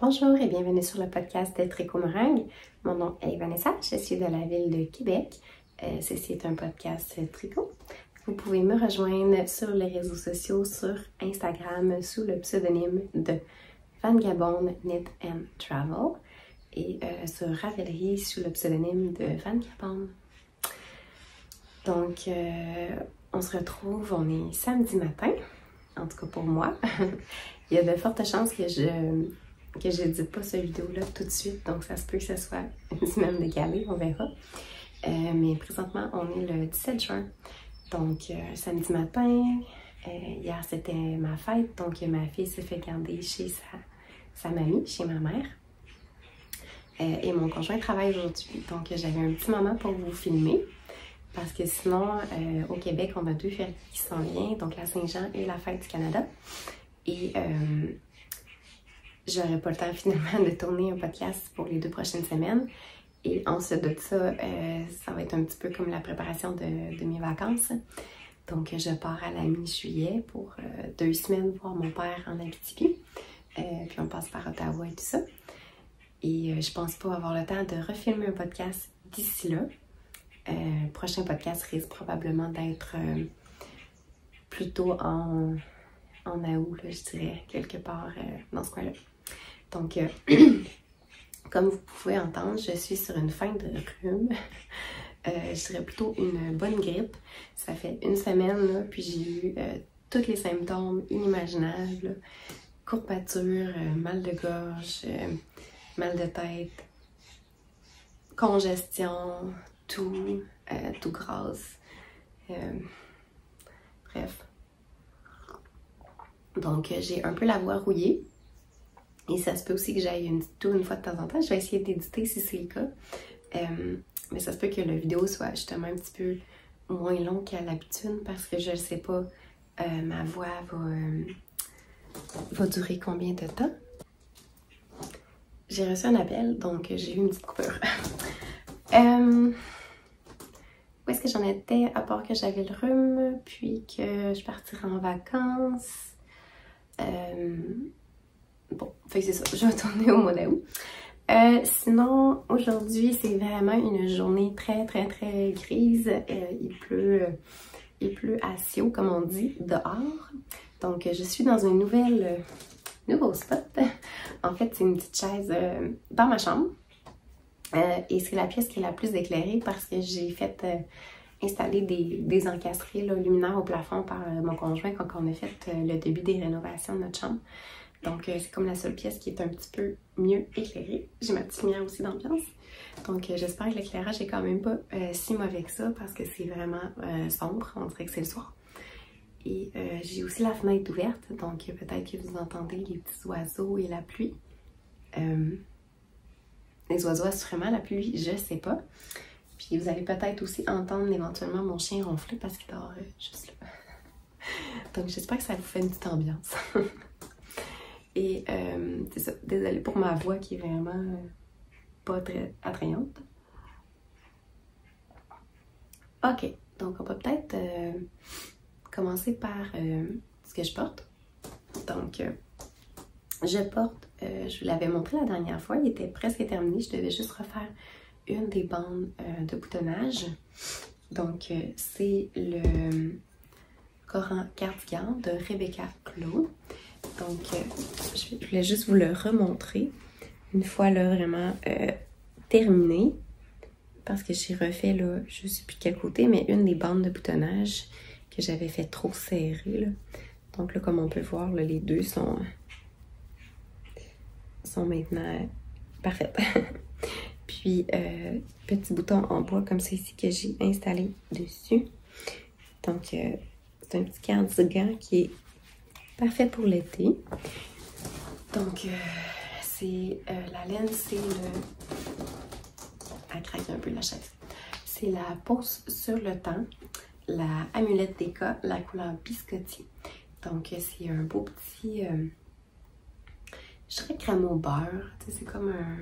Bonjour et bienvenue sur le podcast de Tricot Meringue. Mon nom est Vanessa, je suis de la ville de Québec. Ceci est un podcast tricot. Vous pouvez me rejoindre sur les réseaux sociaux, sur Instagram sous le pseudonyme de Van Gabon Knit and Travel et sur Ravelry sous le pseudonyme de Van Gabon. Donc, on se retrouve, on est samedi matin, en tout cas pour moi. Il y a de fortes chances que j'édite pas cette vidéo-là tout de suite, donc ça se peut que ce soit une semaine décalée, on verra. Mais présentement, on est le 17 juin, donc samedi matin. Hier, c'était ma fête, donc ma fille s'est fait garder chez sa mamie, chez ma mère. Et mon conjoint travaille aujourd'hui, donc j'avais un petit moment pour vous filmer. Parce que sinon, au Québec, on a deux fêtes qui s'en viennent, donc la Saint-Jean et la fête du Canada. Et j'aurais pas le temps finalement de tourner un podcast pour les 2 prochaines semaines. Et ensuite de ça, ça va être un petit peu comme la préparation de mes vacances. Donc je pars à la mi-juillet pour 2 semaines voir mon père en Abitibi. Puis on passe par Ottawa et tout ça. Et je pense pas avoir le temps de refilmer un podcast d'ici là. Le prochain podcast risque probablement d'être plutôt en août, là, je dirais, quelque part dans ce coin-là. Donc, comme vous pouvez entendre, je suis sur une fin de rhume. Je dirais plutôt une bonne grippe. Ça fait 1 semaine, là, puis j'ai eu tous les symptômes inimaginables. Là. Courbature, mal de gorge, mal de tête, congestion, tout grasse. Bref. Donc, j'ai un peu la voix rouillée. Et ça se peut aussi que j'aille une petite toux une fois de temps en temps. Je vais essayer d'éditer si c'est le cas. Mais ça se peut que la vidéo soit justement un petit peu moins longue qu'à l'habitude parce que je ne sais pas, ma voix va durer combien de temps. J'ai reçu un appel, donc j'ai eu une petite coupure. Où est-ce que j'en étais, à part que j'avais le rhume, puis que je partirais en vacances. Bon, fait que c'est ça, je vais tourner au mois d'août. Sinon, aujourd'hui, c'est vraiment une journée très grise. Il pleut à Sio, comme on dit, dehors. Donc, je suis dans un nouveau spot. En fait, c'est une petite chaise dans ma chambre. Et c'est la pièce qui est la plus éclairée parce que j'ai fait installer des encastrés là, luminaires au plafond par mon conjoint quand on a fait le début des rénovations de notre chambre. Donc c'est comme la seule pièce qui est un petit peu mieux éclairée. J'ai ma petite lumière aussi d'ambiance. Donc j'espère que l'éclairage est quand même pas si mauvais que ça parce que c'est vraiment sombre, on dirait que c'est le soir. Et j'ai aussi la fenêtre ouverte, donc peut-être que vous entendez les petits oiseaux et la pluie. Les oiseaux assurément, la pluie, je sais pas. Puis vous allez peut-être aussi entendre éventuellement mon chien ronfler parce qu'il dort juste là. Donc j'espère que ça vous fait une petite ambiance. Et c'est ça, désolée pour ma voix qui est vraiment pas très attrayante. Ok, donc on va peut-être commencer par ce que je porte. Donc je porte, je vous l'avais montré la dernière fois, il était presque terminé. Je devais juste refaire une des bandes de boutonnage. Donc, c'est le cardigan de Rebecca Claude. Donc, je voulais juste vous le remontrer une fois là vraiment terminé. Parce que j'ai refait là, je sais plus quel côté, mais une des bandes de boutonnage que j'avais fait trop serrée. Là. Donc là, comme on peut voir, là, les deux sont maintenant parfaites. Puis, petit bouton en bois comme ceci que j'ai installé dessus. Donc, c'est un petit cardigan qui est parfait pour l'été. Donc, c'est la laine, c'est le... Elle craque un peu la chaise. C'est la Pose sur le temps, la Amulette d'Eka, la couleur biscotti. Donc, c'est un beau petit... je dirais crème au beurre. C'est comme un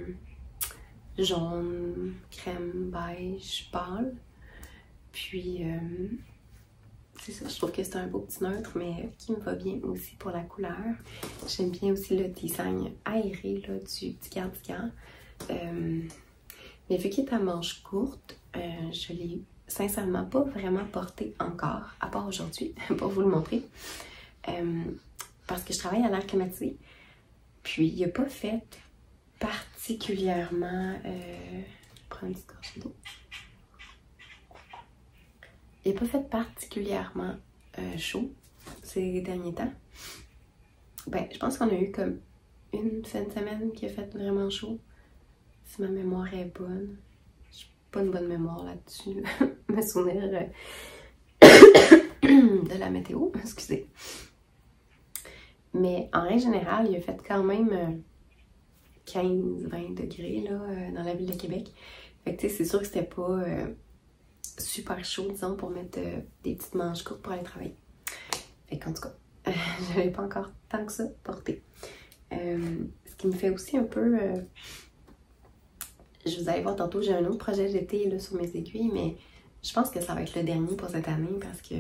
jaune, crème beige, pâle. Puis, c'est ça, je trouve que c'est un beau petit neutre, mais qui me va bien aussi pour la couleur. J'aime bien aussi le design aéré là, du cardigan. Mais vu qu'il est à manches courtes, je l'ai sincèrement pas vraiment porté encore, à part aujourd'hui, pour vous le montrer. Parce que je travaille à l'air climatisé. Puis il n'a pas fait particulièrement... prends une petite gorgée d'eau. Il n'a pas fait particulièrement chaud ces derniers temps. Ben, je pense qu'on a eu comme une fin de semaine qui a fait vraiment chaud. Si ma mémoire est bonne. J'ai pas une bonne mémoire là-dessus. Me souvenir de la météo, excusez. Mais en règle générale, il a fait quand même 15-20 degrés là, dans la ville de Québec. Fait que tu sais, c'est sûr que c'était pas super chaud, disons, pour mettre des petites manches courtes pour aller travailler. Fait qu'en tout cas, je n'avais pas encore tant que ça porté. Ce qui me fait aussi un peu... je vous allez voir tantôt, j'ai un autre projet d'été là sur mes aiguilles, mais je pense que ça va être le dernier pour cette année parce que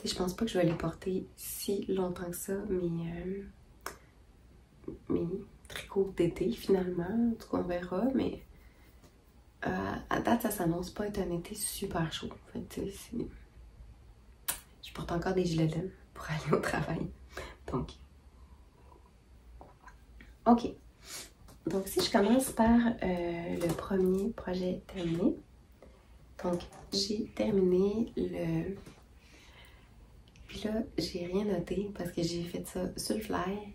je pense pas que je vais les porter si longtemps que ça, mes tricots d'été finalement. En tout cas, on verra, mais à date, ça s'annonce pas être un été super chaud. En fait, je porte encore des gilets de laine pour aller au travail. Donc, ok. Donc, si je commence par le premier projet terminé. Donc, j'ai terminé le... Puis là, j'ai rien noté parce que j'ai fait ça sur le fly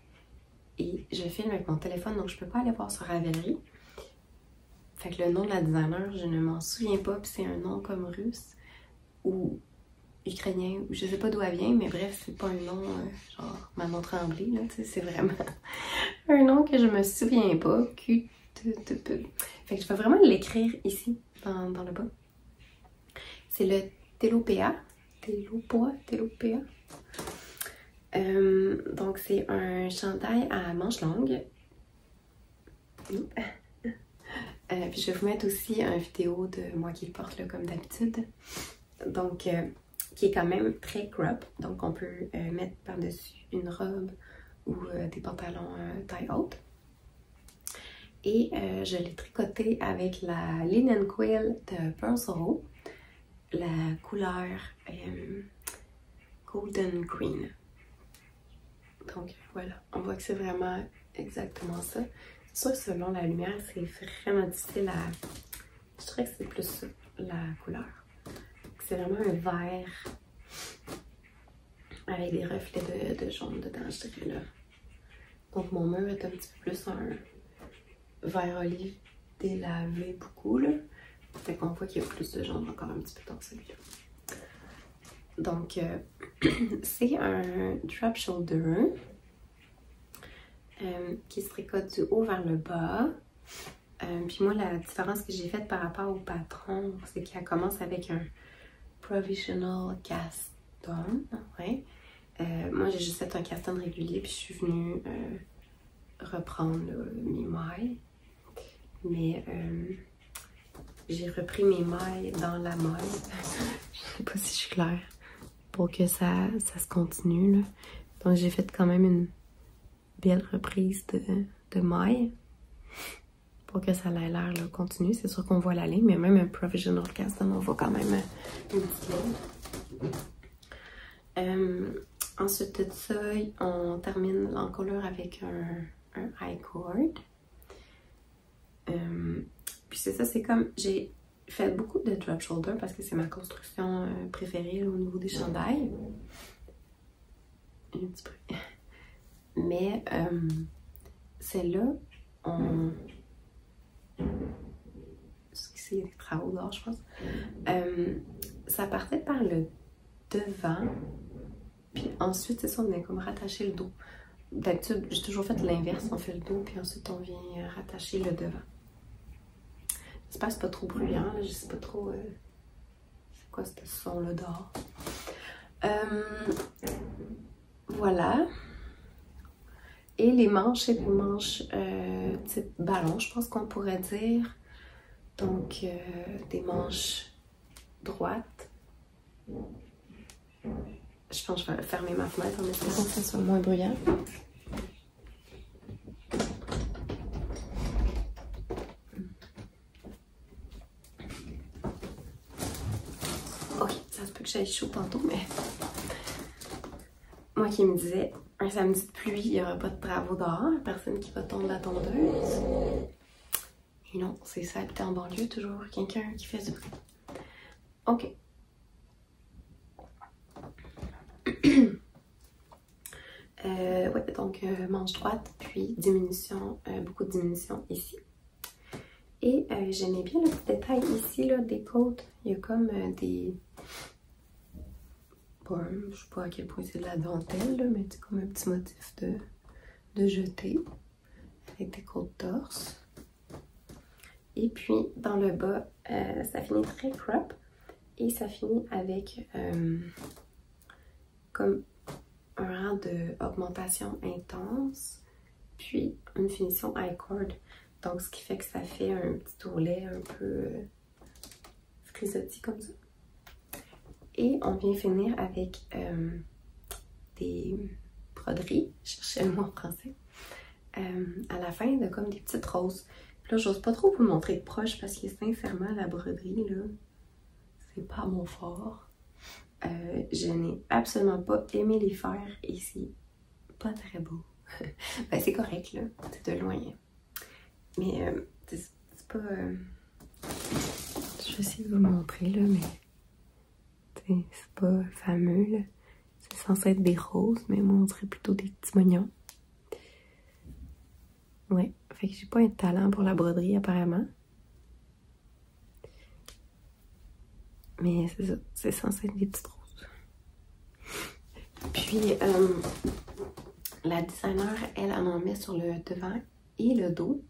et je filme avec mon téléphone, donc je peux pas aller voir sur Ravelry. Fait que le nom de la designer, je ne m'en souviens pas, puis c'est un nom comme russe ou ukrainien, ou je sais pas d'où elle vient, mais bref, c'est pas un nom genre Maman Tremblay, là, tu sais, c'est vraiment un nom que je me souviens pas. Fait que je vais vraiment l'écrire ici, dans le bas. C'est le Telopea. Telopea. Donc, c'est un chandail à manches longues. Puis je vais vous mettre aussi une vidéo de moi qui le porte là, comme d'habitude. Donc, qui est quand même très crop. Donc, on peut mettre par-dessus une robe ou des pantalons taille haute. Et je l'ai tricoté avec la Linen Quill de Pearsall, la couleur Golden Green. Donc voilà, on voit que c'est vraiment exactement ça. C'est sûr que selon la lumière, c'est vraiment difficile à... Je dirais que c'est plus ça, la couleur. C'est vraiment un vert avec des reflets de jaune dedans, je dirais là. Donc mon mur est un petit peu plus un vert olive délavé beaucoup là. Fait qu'on voit qu'il y a plus de jaune encore un petit peu dans celui-là. Donc, c'est un drop shoulder qui se tricote du haut vers le bas. Puis moi, la différence que j'ai faite par rapport au patron, c'est qu'elle commence avec un provisional cast on. Ouais. Moi, j'ai juste fait un cast on régulier, puis je suis venue reprendre mes mailles. Mais j'ai repris mes mailles dans la maille. Je sais pas si je suis claire. Pour que ça se continue, là. Donc j'ai fait quand même une belle reprise de mailles. Pour que ça ait l'air continu. C'est sûr qu'on voit la ligne, mais même un provisional cast on voit quand même une petite ligne. Ensuite de ça, on termine l'encolure avec un high cord. Puis c'est ça, c'est comme j'ai fait beaucoup de drop shoulder parce que c'est ma construction préférée là, au niveau des chandails. Un petit peu. Mais celle-là, on... C'est des travaux dehors, je pense. Ça partait par le devant. Puis ensuite, c'est ça, on venait comme rattacher le dos. D'habitude, j'ai toujours fait l'inverse. On fait le dos, puis ensuite on vient rattacher le devant. J'espère que c'est pas trop bruyant, là. Je sais pas trop c'est quoi ce son-là dehors. Voilà. Et les manches, c'est des manches type ballon, je pense qu'on pourrait dire. Donc, des manches droites. Je pense que je vais fermer ma fenêtre en espérant que ça soit moins bruyant. Ok, ça se peut que j'aille chaud tantôt, mais moi qui me disais, un samedi de pluie, il n'y aura pas de travaux dehors, personne qui va tondre la tondeuse. Et non, c'est ça, habiter en banlieue, toujours quelqu'un qui fait du bruit. Ok. Ouais, donc manche droite, puis diminution, beaucoup de diminution ici. Et j'aimais bien le petit détail ici, là, des côtes. Il y a comme des... Bon, je sais pas à quel point c'est de la dentelle, là, mais c'est comme un petit motif de jeté avec des côtes torse. Et puis, dans le bas, ça finit très crop et ça finit avec comme un rang d'augmentation intense, puis une finition high cord. Donc, ce qui fait que ça fait un petit ourlet un peu frisottis comme ça. Et on vient finir avec des broderies, je cherchais le mot en français, à la fin de comme des petites roses. Puis là, j'ose pas trop vous le montrer de proche parce que sincèrement, la broderie, là, c'est pas mon fort. Je n'ai absolument pas aimé les faire et c'est pas très beau. Ben, c'est correct, là, c'est de loin. Mais c'est pas... Je vais essayer de vous montrer, là, mais c'est pas fameux, là. C'est censé être des roses, mais moi, on dirait plutôt des petits moignons. Ouais, fait que j'ai pas un talent pour la broderie, apparemment. Mais c'est ça, c'est censé être des petites roses. Puis, la designer, elle en met sur le devant et le dos.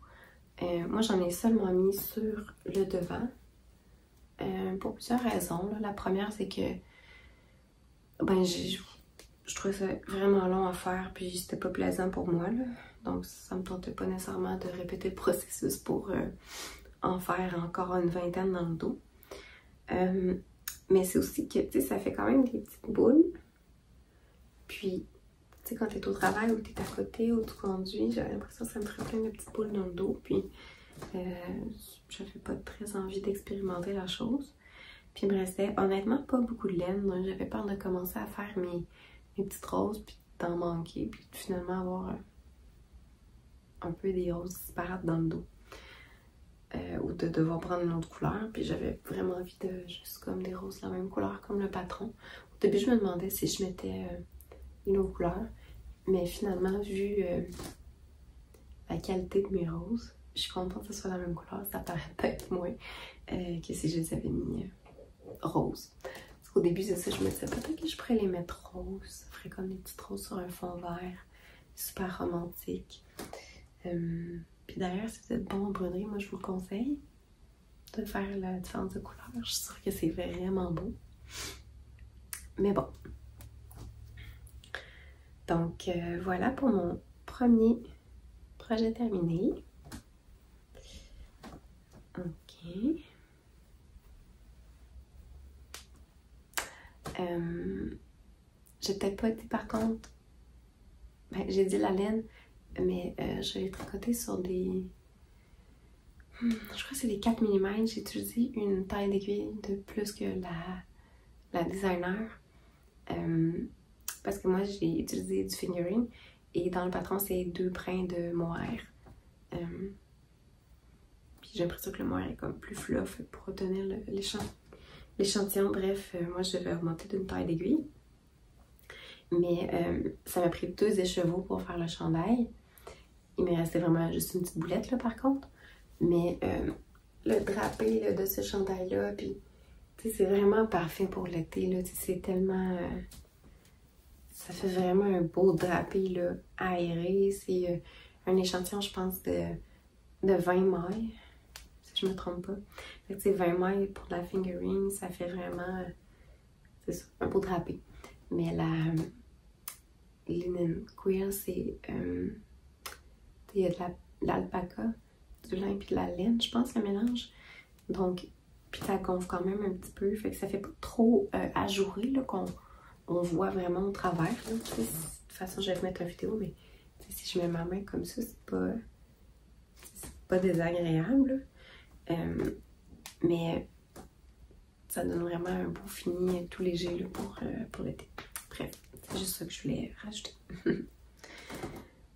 Moi, j'en ai seulement mis sur le devant pour plusieurs raisons. Là. La première, c'est que ben, je trouvais ça vraiment long à faire, puis c'était pas plaisant pour moi. Là. Donc, ça me tentait pas nécessairement de répéter le processus pour en faire encore une vingtaine dans le dos. Mais c'est aussi que, tu sais, ça fait quand même des petites boules. Puis, tu sais, quand t'es au travail ou t'es à côté ou tu conduis, j'avais l'impression que ça me ferait plein de petites boules dans le dos. Puis, j'avais pas très envie d'expérimenter la chose. Puis, il me restait honnêtement pas beaucoup de laine. Donc, j'avais peur de commencer à faire mes petites roses, puis d'en manquer, puis de finalement avoir un peu des roses disparates dans le dos. Ou de devoir prendre une autre couleur. Puis j'avais vraiment envie de juste comme des roses de la même couleur comme le patron. Au début, je me demandais si je mettais une autre couleur. Mais finalement, vu la qualité de mes roses, je suis contente que ce soit la même couleur. Ça paraît peut-être moins que si je les avais mis roses. Parce qu'au début, c'est ça, je me disais peut-être que je pourrais les mettre roses. Ça ferait comme des petites roses sur un fond vert. Super romantique. Puis d'ailleurs, si vous êtes bon en broderie, moi je vous le conseille de faire la différence de couleur. Je suis sûre que c'est vraiment beau. Mais bon. Donc voilà pour mon premier projet terminé. Ok. J'ai peut-être pas dit par contre. Ben, j'ai dit la laine. Mais je l'ai tricoté sur des... je crois que c'est des 4 mm. J'ai utilisé une taille d'aiguille de plus que la designer. Parce que moi, j'ai utilisé du fingering. Et dans le patron, c'est 2 brins de mohair. Puis j'ai l'impression que le mohair est comme plus fluff pour retenir l'échantillon. Bref, moi, je devais augmenter d'une taille d'aiguille. Mais ça m'a pris 2 écheveaux pour faire le chandail. Il me restait vraiment juste une petite boulette là par contre. Mais le drapé là, de ce chandail-là, puis c'est vraiment parfait pour l'été. C'est tellement... ça fait vraiment un beau drapé là, aéré. C'est un échantillon, je pense, de 20 mailles. Si je me trompe pas. Fait que c'est 20 mailles pour de la fingering. Ça fait vraiment... c'est ça, un beau drapé. Mais la linen quill, c'est... il y a de l'alpaca, du lin puis de la laine, je pense, le mélange. Donc, puis ça gonfle quand même un petit peu, fait que ça fait pas trop ajouré, là, qu'on on voit vraiment au travers. Là. De toute façon, je vais vous mettre une vidéo, mais si je mets ma main comme ça, c'est pas désagréable. Mais ça donne vraiment un beau fini tout léger là, pour l'été. Bref, c'est juste ça que je voulais rajouter.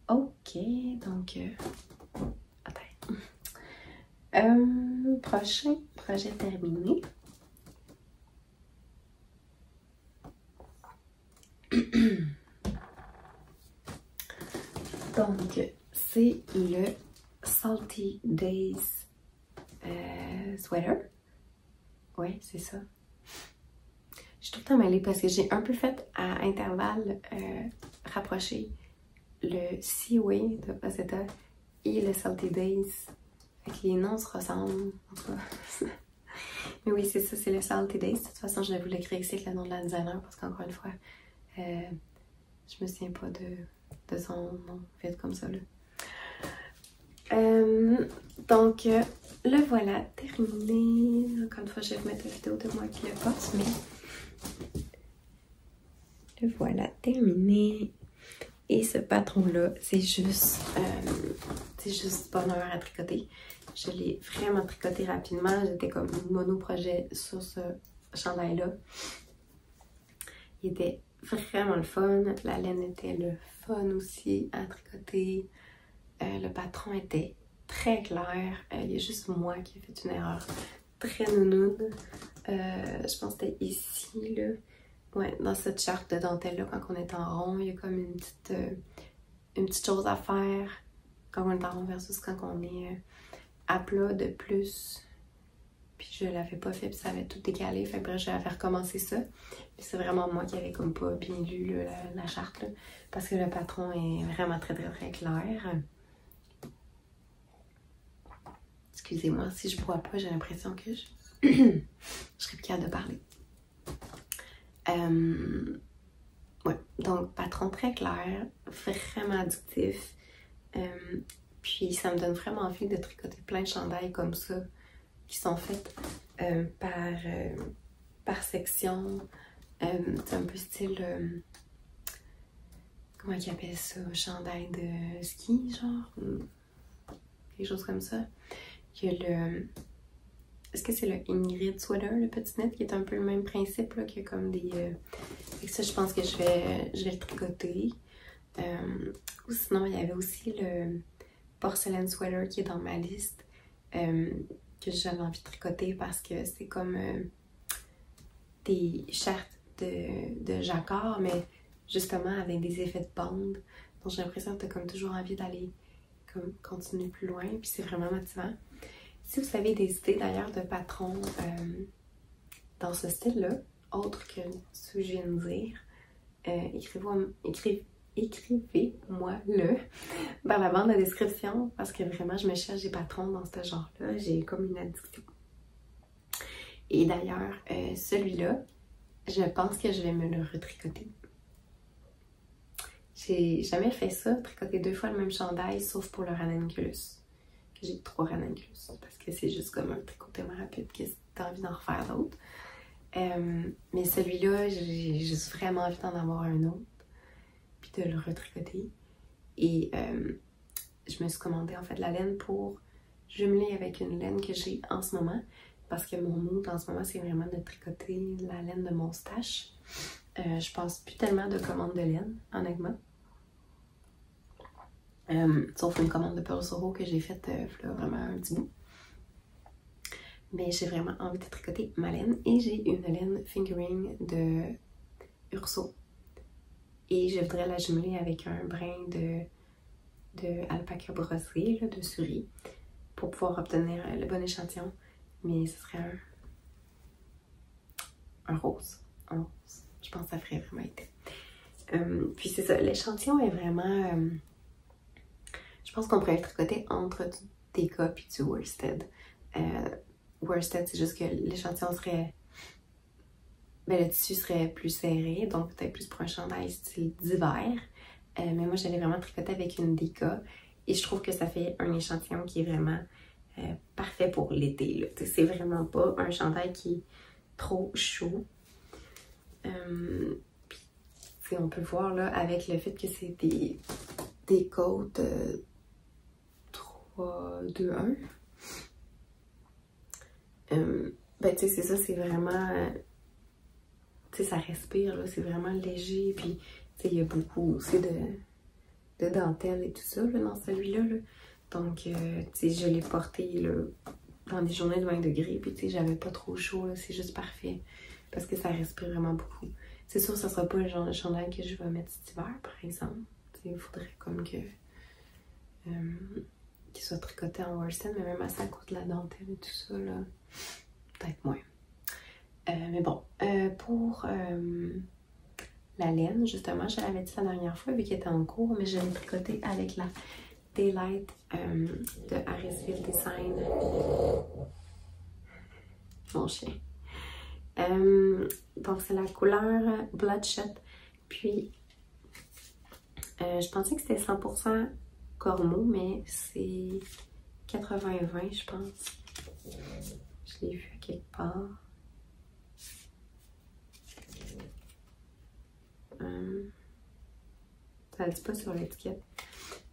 Ok, donc... attends. Prochain projet terminé. Donc, c'est le Salty Days sweater. Ouais, c'est ça. Je suis tout le temps mêlée parce que j'ai un peu fait à intervalles rapprochés le Seaway de Ozetta et le Salty Days. Fait que les noms se ressemblent. En tout cas. Mais oui, c'est ça, c'est le Salty Days. De toute façon, je voulais créer ici avec le nom de la designer parce qu'encore une fois, je me souviens pas de son nom fait comme ça là. Donc, le voilà terminé. Encore une fois, je vais vous mettre une vidéo de moi qui le porte, mais le voilà terminé. Et ce patron-là, c'est juste bonheur à tricoter. Je l'ai vraiment tricoté rapidement. J'étais comme mono-projet sur ce chandail-là. Il était vraiment le fun. La laine était le fun aussi à tricoter. Le patron était très clair. Il y a juste moi qui ai fait une erreur très nounoune. Je pense que c'était ici, là. Ouais, dans cette charte de dentelle-là, quand on est en rond, il y a comme une petite chose à faire quand on est en rond versus quand on est à plat de plus. Puis je l'avais pas fait, puis ça avait tout décalé. Fait que bref, j'avais recommencé ça. Puis c'est vraiment moi qui avais comme pas bien lu là, la charte, là, parce que le patron est vraiment très très très clair. Excusez-moi, si je bois pas, j'ai l'impression que je serais plus capable de parler. Ouais, donc patron très clair, vraiment addictif. Puis ça me donne vraiment envie de tricoter plein de chandails comme ça, qui sont faits par section. C'est un peu style... comment ils appellent ça? Chandail de ski, genre? Quelque chose comme ça. Il y a le... Est-ce que c'est le Ingrid Sweater, le petit net, qui est un peu le même principe, là, qui a comme des... Et ça, je pense que je vais le tricoter. Ou sinon, il y avait aussi le Porcelain Sweater qui est dans ma liste, que j'avais envie de tricoter parce que c'est comme des shirts de jacquard, mais justement avec des effets de bande. Donc j'ai l'impression que tu as comme toujours envie d'aller comme continuer plus loin, puis c'est vraiment motivant. Si vous avez des idées d'ailleurs de patrons dans ce style-là, autre que ce que je viens de dire, écrivez-moi le dans la bande de description parce que vraiment je me cherche des patrons dans ce genre-là. J'ai comme une addiction. Et d'ailleurs, celui-là, je pense que je vais me le retricoter. J'ai jamais fait ça, tricoter 2 fois le même chandail, sauf pour le ranunculus. Que j'ai 3 ranunculus, parce que c'est juste comme un tricot tellement rapide que t'as envie d'en refaire d'autres. Mais celui-là, j'ai juste vraiment envie d'en avoir un autre, puis de le retricoter. Et je me suis commandé en fait de la laine pour jumeler avec une laine que j'ai en ce moment, parce que mon mood en ce moment, c'est vraiment de tricoter la laine de mon stash. Je passe plus tellement de commandes de laine, honnêtement. Sauf une commande de Pearl Soro que j'ai faite là, vraiment un petit bout. Mais j'ai vraiment envie de tricoter ma laine. Et j'ai une laine fingering de Urso. Et je voudrais la jumeler avec un brin de alpaca brossé, là, de souris, pour pouvoir obtenir le bon échantillon. Mais ce serait un rose. Un rose. Je pense que ça ferait vraiment été. Puis c'est ça, l'échantillon est vraiment... je pense qu'on pourrait le tricoter entre du DK et du worsted. Worsted, c'est juste que l'échantillon serait... Ben, le tissu serait plus serré, donc peut-être plus pour un chandail style d'hiver. Mais moi, j'allais vraiment tricoter avec une DK. Et je trouve que ça fait un échantillon qui est vraiment parfait pour l'été. C'est vraiment pas un chandail qui est trop chaud. Puis on peut voir là, avec le fait que c'est des côtes 3, 2, 1. Ben, tu sais, c'est ça, c'est vraiment... tu sais, ça respire, là, c'est vraiment léger. Puis, tu sais, il y a beaucoup aussi de dentelle et tout ça, là, dans celui-là, là. Donc, tu sais, je l'ai porté, là, dans des journées de 20 degrés. Puis, tu sais, j'avais pas trop chaud, là, c'est juste parfait. Parce que ça respire vraiment beaucoup. C'est sûr, ça sera pas le genre de chandail que je vais mettre cet hiver, par exemple. Tu sais, il faudrait comme que... qu'il soit tricoté en worsted, mais même à ça, à cause de la dentelle et tout ça, là, peut-être moins. Mais bon, pour la laine, justement, je l'avais dit la dernière fois, vu qu'elle était en cours, mais je l'ai tricoté avec la Daylight de Harrisville Design. Mon chien. Donc, c'est la couleur Bloodshot. Puis, je pensais que c'était 100% Cormo, mais c'est 80-20, je pense. Je l'ai vu à quelque part. Ça ne dit pas sur l'étiquette.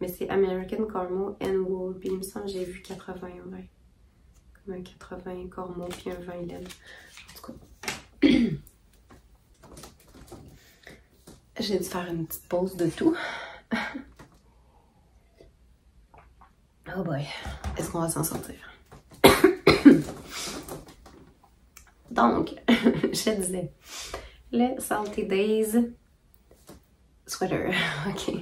Mais c'est American Cormo and Wool. Puis il me semble que j'ai vu 80-20. Comme un 80 Cormo puis un 20 laine. En tout cas. J'ai dû faire une petite pause de tout. Oh boy. Est-ce qu'on va s'en sortir? Donc, je disais, le Salty Days sweater. OK.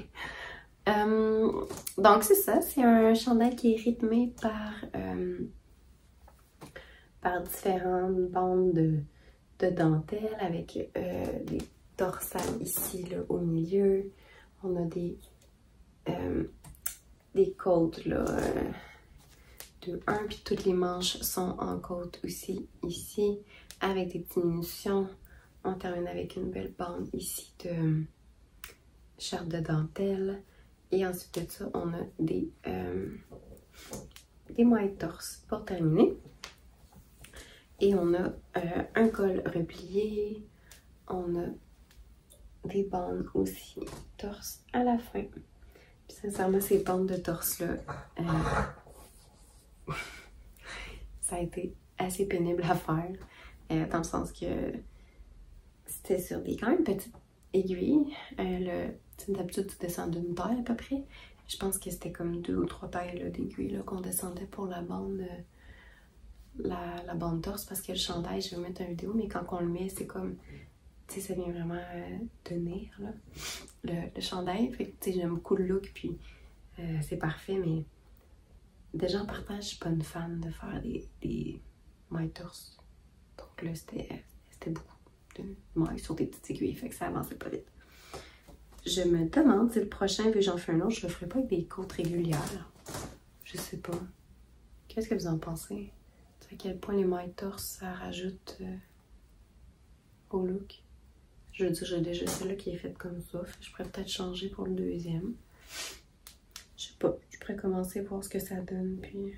Donc, c'est ça. C'est un chandail qui est rythmé par différentes bandes de dentelle avec des dorsales ici, là, au milieu. On a des côtes, là, de 1, puis toutes les manches sont en côte aussi, ici, avec des diminutions. On termine avec une belle bande ici de chair de dentelle. Et ensuite de ça, on a des mailles torse pour terminer. Et on a un col replié. On a des bandes aussi torse à la fin. Puis sincèrement, ces bandes de torse-là, ça a été assez pénible à faire. Dans le sens que c'était sur des quand même petites aiguilles. D'habitude, tu descends d'une taille à peu près. Je pense que c'était comme 2 ou 3 tailles d'aiguilles qu'on descendait pour la bande, la bande torse. Parce que le chandail, je vais vous mettre une vidéo, mais quand on le met, c'est comme, tu sais, ça vient vraiment tenir, là, le chandail. Fait que, tu sais, j'aime beaucoup le look, puis c'est parfait, mais déjà en partant, je suis pas une fan de faire des mailles torse. Donc là, c'était beaucoup de mailles sur des petites aiguilles, fait que ça avançait pas vite. Je me demande si le prochain, vu que j'en fais un autre, je le ferai pas avec des côtes régulières. Je sais pas. Qu'est-ce que vous en pensez? Tu sais à quel point les mailles torse, ça rajoute au look? Je veux dire, j'ai déjà celle-là qui est faite comme ça. Je pourrais peut-être changer pour le deuxième. Je sais pas. Je pourrais commencer à voir ce que ça donne, puis...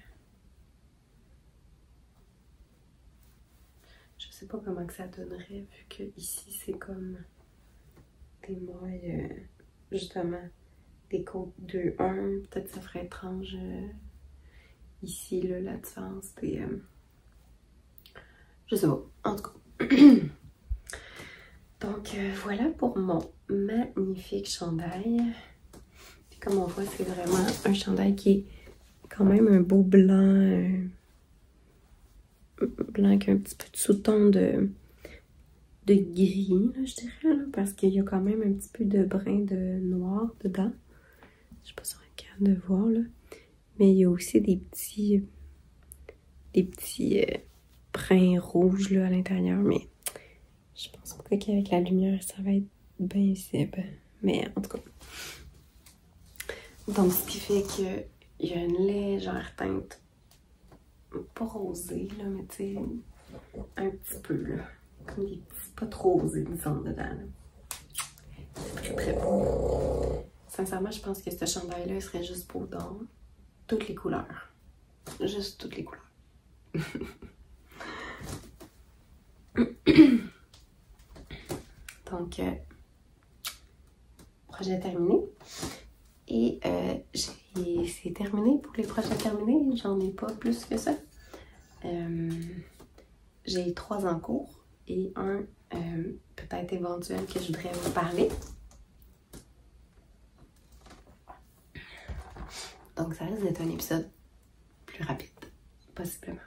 Je sais pas comment que ça donnerait, vu que ici c'est comme des mailles, justement, des côtes 2-1. Peut-être ça ferait étrange ici, là, la différence des... je sais pas, en tout cas. Donc voilà pour mon magnifique chandail. Puis comme on voit, c'est vraiment un chandail qui est quand même un beau blanc... blanc avec un petit peu de sous-ton de gris, là, je dirais, là, parce qu'il y a quand même un petit peu de brin de noir dedans. Je sais pas si on est capable de voir, là. Mais il y a aussi des petits brins rouges, là, à l'intérieur, mais je pense pas qu'avec la lumière, ça va être bien visible. Mais en tout cas. Donc, ce qui fait qu'il y a une légère teinte, pas rosée, là, mais tu sais, un petit peu, là. Comme des petits, pas trop rosés, disons, dedans, là. Très, très beau. Sincèrement, je pense que ce chandail-là, il serait juste beau dans toutes les couleurs. Juste toutes les couleurs. Donc, projet terminé. Et c'est terminé pour les projets terminés. J'en ai pas plus que ça. J'ai 3 en cours et un peut-être éventuel que je voudrais vous parler. Donc ça risque d'être un épisode plus rapide, possiblement.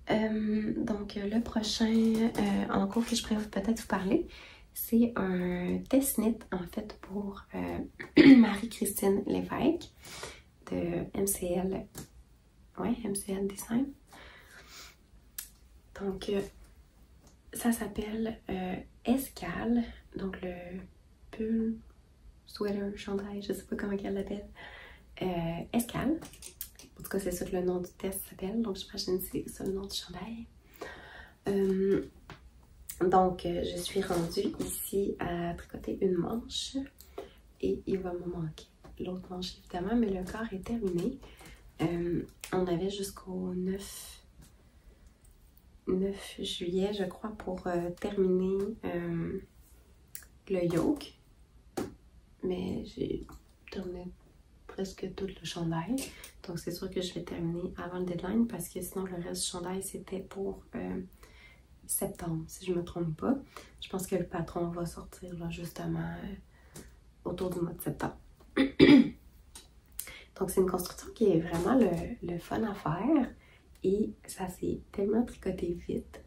Donc le prochain en cours que je pourrais peut-être vous parler, c'est un test-NIT en fait pour Marie-Christine Lévesque de MCL, MCL Design. Donc ça s'appelle Escale, donc le pull, sweater, chandail, je sais pas comment elle l'appelle, Escale. En tout cas, c'est ça que le nom du test s'appelle, donc j'imagine que c'est ça le nom du chandail. Donc, je suis rendue ici à tricoter une manche et il va me manquer l'autre manche évidemment, mais le corps est terminé. On avait jusqu'au 9 juillet, je crois, pour terminer le yoke, mais j'ai terminé presque tout le chandail. Donc c'est sûr que je vais terminer avant le deadline parce que sinon le reste du chandail c'était pour septembre, si je me trompe pas. Je pense que le patron va sortir là, justement autour du mois de septembre. Donc c'est une construction qui est vraiment le fun à faire et ça s'est tellement tricoté vite.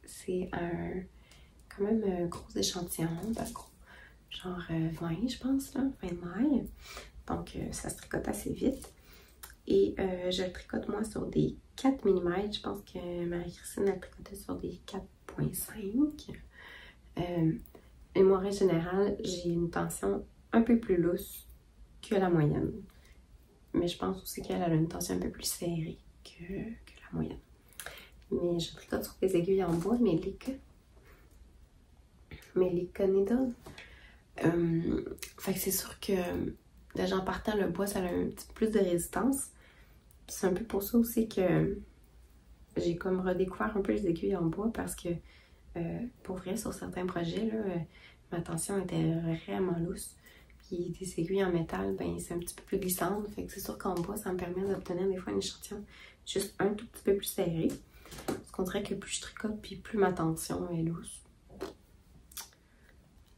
C'est quand même un gros échantillon, genre 20 je pense, là, 20 mailles. Donc ça se tricote assez vite. Et je le tricote moi sur des 4 mm. Je pense que Marie-Christine a tricoté sur des 4,5. Et moi, en général, j'ai une tension un peu plus lousse que la moyenne. Mais je pense aussi qu'elle a une tension un peu plus serrée que la moyenne. Mais je tricote sur des aiguilles en bois, mes Leica Needle. Fait que c'est sûr que déjà en partant, le bois, ça a un petit peu plus de résistance. C'est un peu pour ça aussi que j'ai comme redécouvert un peu les aiguilles en bois parce que pour vrai, sur certains projets, là, ma tension était vraiment lousse. Puis des aiguilles en métal, ben c'est un petit peu plus glissante. Fait que c'est sûr qu'en bois, ça me permet d'obtenir des fois un échantillon juste un tout petit peu plus serré. Parce qu'on dirait que plus je tricote, puis plus ma tension est lousse.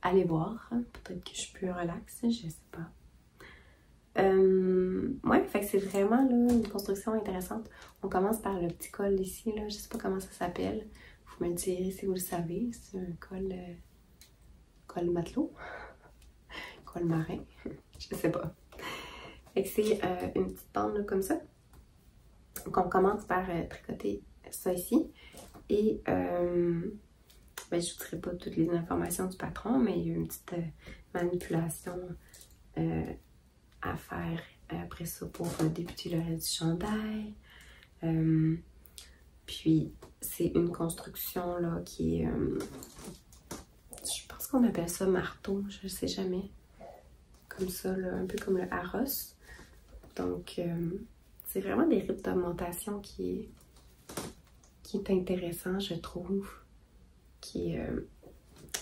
Allez voir, hein. Peut-être que je suis plus relax, je sais pas. Ouais, fait que c'est vraiment là, une construction intéressante. On commence par le petit col ici, là, je sais pas comment ça s'appelle. Vous me le direz si vous le savez. C'est un col matelot, col marin, je sais pas. Fait que c'est une petite bande là, comme ça. Donc on commence par tricoter ça ici. Et ben, je ne vous dirai pas toutes les informations du patron, mais il y a une petite manipulation à faire après ça pour débuter le reste du chandail. Puis c'est une construction là qui est, je pense qu'on appelle ça marteau, je sais jamais, comme ça là, un peu comme le Harros. Donc c'est vraiment des rythmes d'augmentation qui est intéressant, je trouve, qui est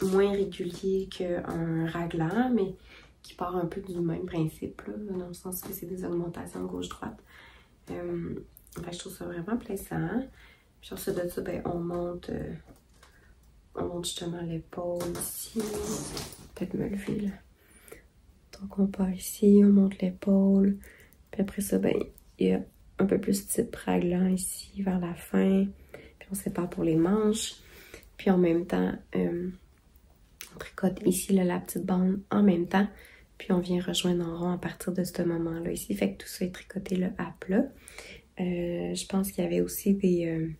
moins régulier qu'un raglan, mais qui part un peu du même principe, là, dans le sens que c'est des augmentations gauche-droite. Je trouve ça vraiment plaisant. Puis sur ce de ça, ben, on monte justement l'épaule ici. Peut-être me lever là. Donc on part ici, on monte l'épaule. Puis après ça, ben, il y a un peu plus type raglan ici vers la fin. Puis on sépare pour les manches. Puis en même temps, on tricote ici là, la petite bande en même temps. Puis on vient rejoindre en rond à partir de ce moment-là ici. Fait que tout ça est tricoté là, à plat. Je pense qu'il y avait aussi des...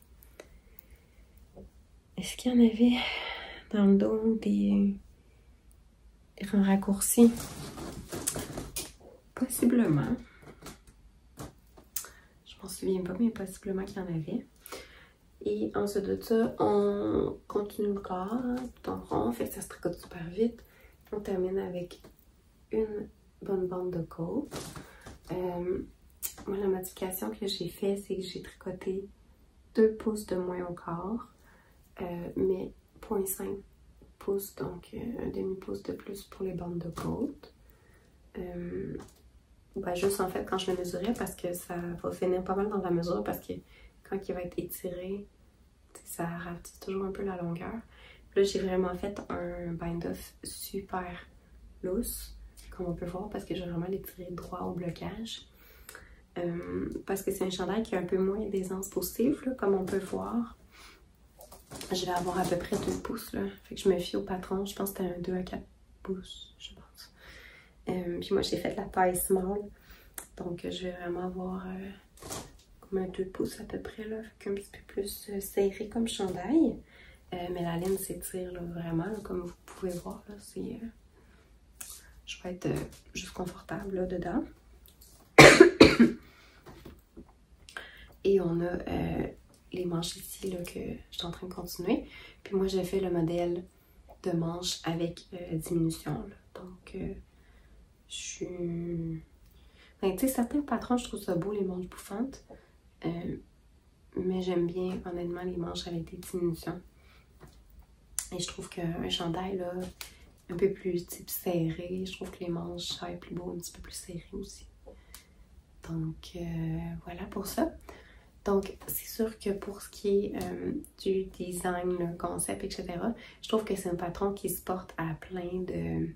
Est-ce qu'il y en avait dans le dos des raccourcis? Possiblement. Je m'en souviens pas, mais possiblement qu'il y en avait. Et ensuite de ça, on continue le corps, hein, tout en rond. Fait que ça se tricote super vite. On termine avec une bonne bande de côte. Moi, la modification que j'ai fait, c'est que j'ai tricoté 2 pouces de moins au corps, mais 0,5 pouce, donc un demi-pouce de plus pour les bandes de côte. Ben, juste en fait quand je le mesurais parce que ça va finir pas mal dans la mesure parce que quand il va être étiré, ça ralentit toujours un peu la longueur. Là, j'ai vraiment fait un bind-off super loose, comme on peut voir, parce que j'ai vraiment l'étiré droit au blocage. Parce que c'est un chandail qui a un peu moins d'aisance positive, là, comme on peut voir. Je vais avoir à peu près 2 pouces, là. Fait que je me fie au patron, je pense que c'était un 2 à 4 pouces, je pense. Puis moi, j'ai fait la taille small, donc je vais vraiment avoir comme un 2 pouces à peu près, là. Fait qu'un petit peu plus serré comme chandail. Mais la laine s'étire vraiment, là, comme vous pouvez voir, là, c'est... je vais être juste confortable, là, dedans. Et on a les manches ici, là, que je suis en train de continuer. Puis moi, j'ai fait le modèle de manches avec diminution, là. Donc, je suis... Enfin, tu sais, certains patrons, je trouve ça beau, les manches bouffantes. Mais j'aime bien, honnêtement, les manches avec des diminutions. Et je trouve qu'un chandail, là, un peu plus type serré, je trouve que les manches, ça va être plus beau, un petit peu plus serré aussi. Donc, voilà pour ça. Donc, c'est sûr que pour ce qui est du design, le concept, etc., je trouve que c'est un patron qui se porte à plein de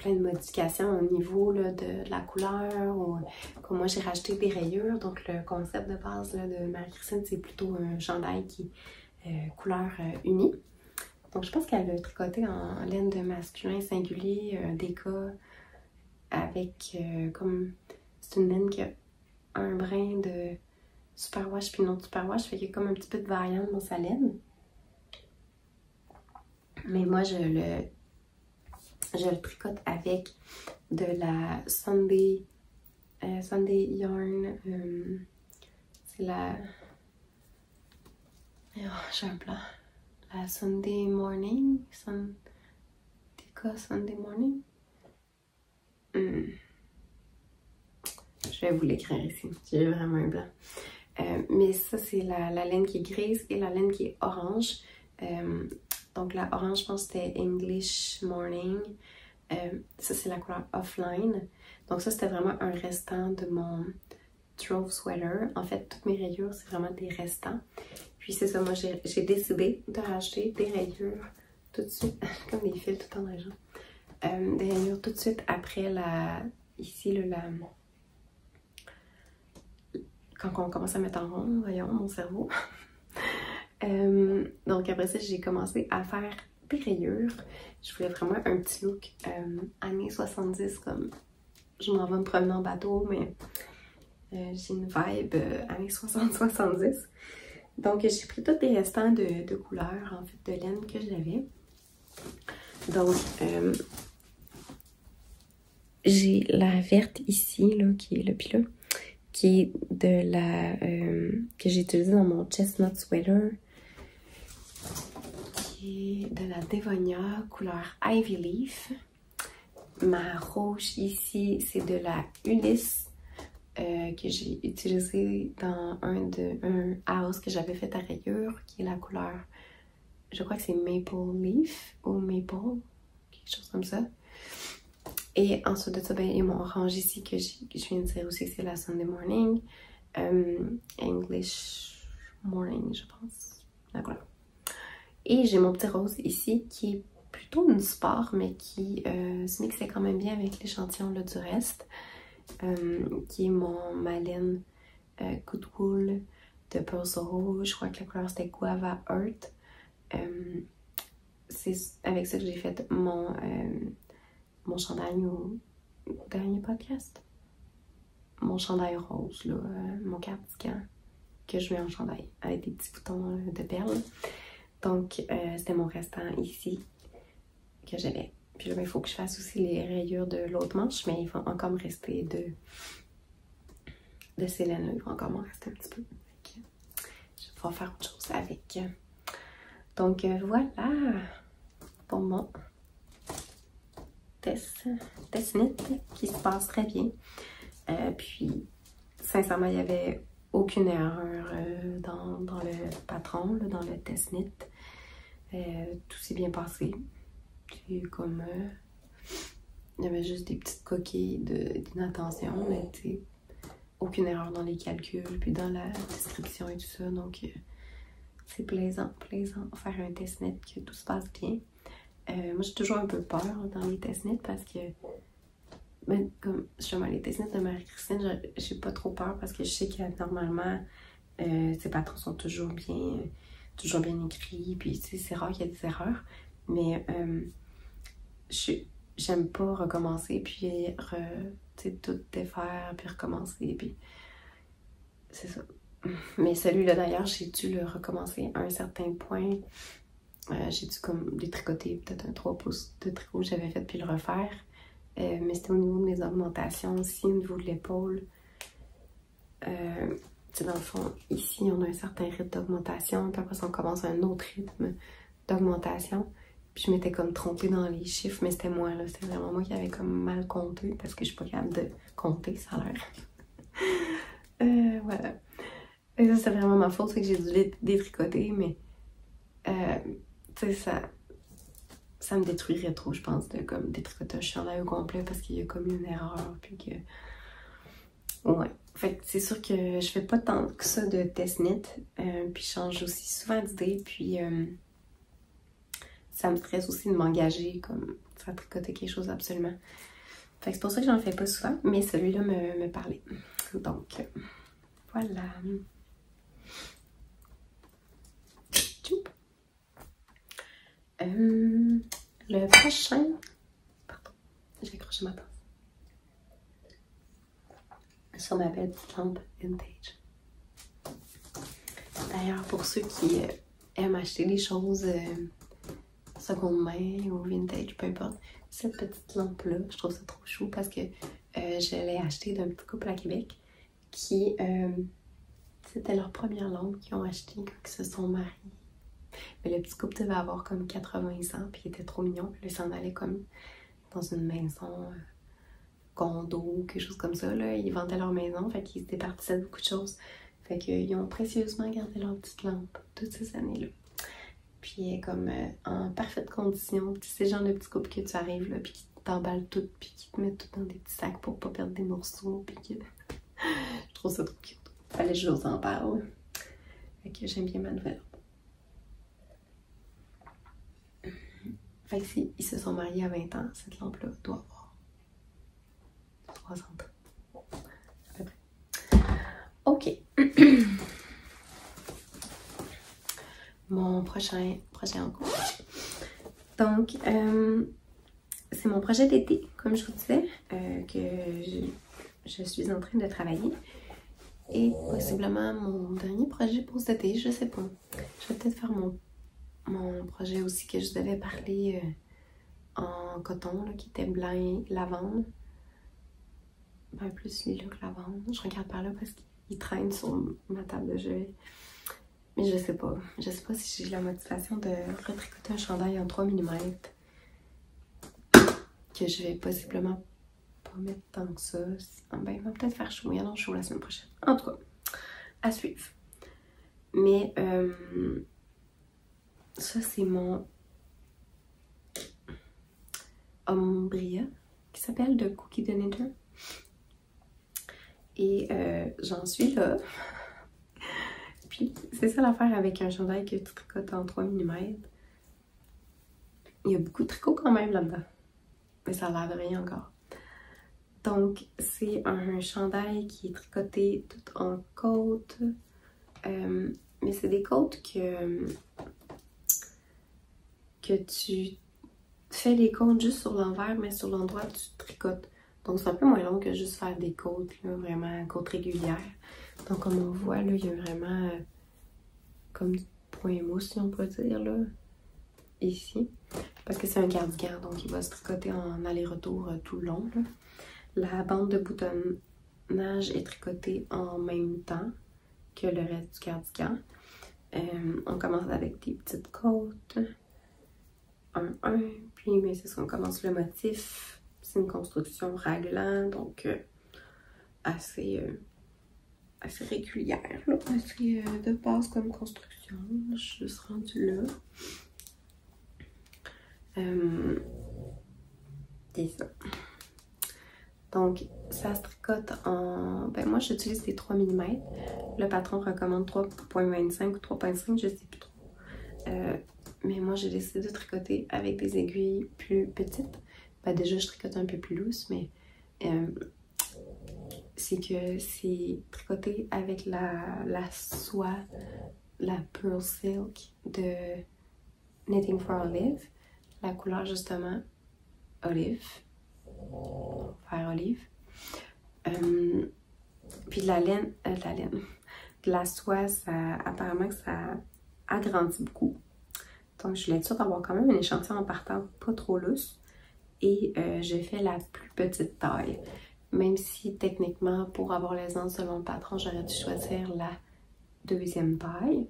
modifications au niveau là, de la couleur. Ou, comme moi, j'ai racheté des rayures. Donc, le concept de base là, de Marie-Christine, c'est plutôt un chandail qui couleur unie. Donc, je pense qu'elle a tricoté en laine de masculin singulier, des cas avec comme... C'est une laine qui a un brin de superwash puis une autre superwash, fait qu'il y a comme un petit peu de variante dans sa laine. Mais moi, je le tricote avec de la Sunday Yarn. C'est la... Oh, j'ai un blanc. La Sunday Morning. Sunday Morning. Je vais vous l'écrire ici. J'ai vraiment un blanc. Mais ça, c'est la laine qui est grise et la laine qui est orange. Donc la orange, je pense que c'était English Morning. Ça, c'est la couleur Offline. Donc ça, c'était vraiment un restant de mon Trove Sweater. En fait, toutes mes rayures, c'est vraiment des restants. Puis c'est ça, moi, j'ai décidé de racheter des rayures tout de suite. Comme des fils tout en argent. Des rayures tout de suite après ici, quand on commence à mettre en rond, voyons, mon cerveau. Donc après ça, j'ai commencé à faire des rayures. Je voulais vraiment un petit look années 70, comme je m'en vais me promener en bateau, mais j'ai une vibe années 60-70. Donc j'ai pris tous les restants de couleurs, en fait, de laine que j'avais. Donc j'ai la verte ici, là, qui est le pilot, qui est de la... que j'ai utilisée dans mon Chestnut Sweater, qui est de la Devonia, couleur Ivy Leaf. Ma rouge ici, c'est de la Ulysse, que j'ai utilisée dans un house que j'avais fait à rayures, qui est la couleur, je crois que c'est Maple Leaf, ou Maple, quelque chose comme ça. Et ensuite de ça, ben, il y a mon orange ici que je viens de dire aussi, c'est la Sunday Morning. English Morning, je pense. La couleur. Et j'ai mon petit rose ici qui est plutôt une sport, mais qui se mixait quand même bien avec l'échantillon du reste. Qui est ma laine Good Wool de Purse Rouge. Je crois que la couleur c'était Guava Earth. C'est avec ça que j'ai fait mon chandail au dernier podcast. Mon chandail rose, là, mon cardigan que je mets en chandail avec des petits boutons de perles. Donc, c'était mon restant ici que j'avais. Puis là, il faut que je fasse aussi les rayures de l'autre manche, mais il va encore me rester de ces laines-là. Il va encore m'en rester un petit peu. Je vais pouvoir faire autre chose avec. Donc, voilà pour mon test knit qui se passe très bien. Puis, sincèrement, il n'y avait aucune erreur dans le patron, là, dans le test knit. Tout s'est bien passé. Puis comme il y avait juste des petites coquilles d'inattention, mais tu sais, aucune erreur dans les calculs, puis dans la description et tout ça. Donc c'est plaisant faire un test net, que tout se passe bien. Moi j'ai toujours un peu peur dans les tests nets parce que ben, comme justement les tests nets de Marie-Christine, j'ai pas trop peur parce que je sais que normalement ses patrons sont toujours bien écrits, puis tu sais, c'est rare qu'il y ait des erreurs, mais j'aime pas recommencer, puis tu sais, tout défaire, puis recommencer, puis c'est ça. Mais celui-là d'ailleurs, j'ai dû le recommencer à un certain point. J'ai dû comme détricoter peut-être un 3 pouces de tricot que j'avais fait, puis le refaire. Mais c'était au niveau de mes augmentations aussi, au niveau de l'épaule. Dans le fond, ici, on a un certain rythme d'augmentation, puis après ça, on commence un autre rythme d'augmentation. Puis je m'étais comme trompée dans les chiffres, mais c'était moi, là. C'était vraiment moi qui avais comme mal compté, parce que je suis pas capable de compter, ça a l'air. Voilà. Et ça, c'est vraiment ma faute, c'est que j'ai dû détricoter, mais tu sais, ça me détruirait trop, je pense, de comme détricoter un chandail au complet parce qu'il y a comme une erreur, puis que... Ouais. Fait que c'est sûr que je fais pas tant que ça de test net, puis je change aussi souvent d'idée, puis ça me stresse aussi de m'engager, comme, à tricoter quelque chose absolument. Fait que c'est pour ça que j'en fais pas souvent, mais celui-là me parlait. Donc, voilà. Le prochain... Pardon, j'ai accroché ma tasse. Sur ma belle petite lampe vintage. D'ailleurs, pour ceux qui aiment acheter des choses seconde main ou vintage, peu importe, cette petite lampe-là, je trouve ça trop chou parce que je l'ai achetée d'un petit couple à Québec qui... c'était leur première lampe qu'ils ont achetée quand ils se sont mariés. Mais le petit couple devait avoir comme 80 ans, puis il était trop mignon. Puis il s'en allait comme dans une maison, condo, quelque chose comme ça. Là. Ils vendaient leur maison, fait qu'ils se départissaient de beaucoup de choses. Fait qu'ils ont précieusement gardé leur petite lampe toutes ces années-là. Puis elle est comme en parfaite condition. Puis c'est le genre de petit couple que tu arrives là, puis qui t'emballe tout, puis qui te met tout dans des petits sacs pour pas perdre des morceaux. Puis que... je trouve ça trop cute. Fallait que je vous en parle. Fait que j'aime bien ma nouvelle lampe. Fait que si ils se sont mariés à 20 ans, cette lampe-là doit avoir 60 ans. À peu près. Ok. Mon prochain projet en cours. Donc, c'est mon projet d'été, comme je vous disais, que je suis en train de travailler. Et possiblement mon dernier projet pour cet été, je sais pas. Je vais peut-être faire mon projet aussi que je devais parler en coton, là, qui était blanc et lavande. Ben, plus lilas que lavande. Je regarde par là parce qu'il traîne sur ma table de chevet. Mais je sais pas. Je sais pas si j'ai la motivation de retricoter un chandail en 3 mm. Que je vais possiblement pas mettre tant que ça. Ben, il va peut-être faire chaud. Il y en a chaud la semaine prochaine. En tout cas, à suivre. Mais ça, c'est mon Umbria qui s'appelle The Cookie de Knitter. Et j'en suis là. Puis c'est ça l'affaire avec un chandail que tu tricotes en 3 mm. Il y a beaucoup de tricot quand même là-dedans. Mais ça a l'air de rien encore. Donc c'est un chandail qui est tricoté tout en côte. Mais c'est des côtes que tu fais les côtes juste sur l'envers, mais sur l'endroit tu tricotes. Donc c'est un peu moins long que juste faire des côtes, là, vraiment côtes régulières. Donc comme on voit, là, il y a vraiment comme du point mousse, si on peut dire, là, ici. Parce que c'est un cardigan, donc il va se tricoter en aller-retour tout le long. Là. La bande de boutonnage est tricotée en même temps que le reste du cardigan. On commence avec des petites côtes. 1-1, puis mais c'est ça, on commence le motif. C'est une construction raglan, donc assez régulière, là, assez de base comme construction. Je suis rendue là. C'est ça. Donc, ça se tricote en... Ben moi, j'utilise des 3 mm. Le patron recommande 3,25 ou 3,5, je sais plus trop. Mais moi, j'ai décidé de tricoter avec des aiguilles plus petites. Ben déjà, je tricote un peu plus loose, mais c'est que c'est tricoté avec la soie, la Pearl Silk de Knitting for Olive. La couleur, justement, olive. Vert olive. Puis de la laine, de la soie, ça, apparemment que ça agrandit beaucoup. Donc je voulais être sûre d'avoir quand même un échantillon en partant pas trop lousse. Et j'ai fait la plus petite taille. Même si techniquement, pour avoir l'aisance selon le patron, j'aurais dû choisir la deuxième taille.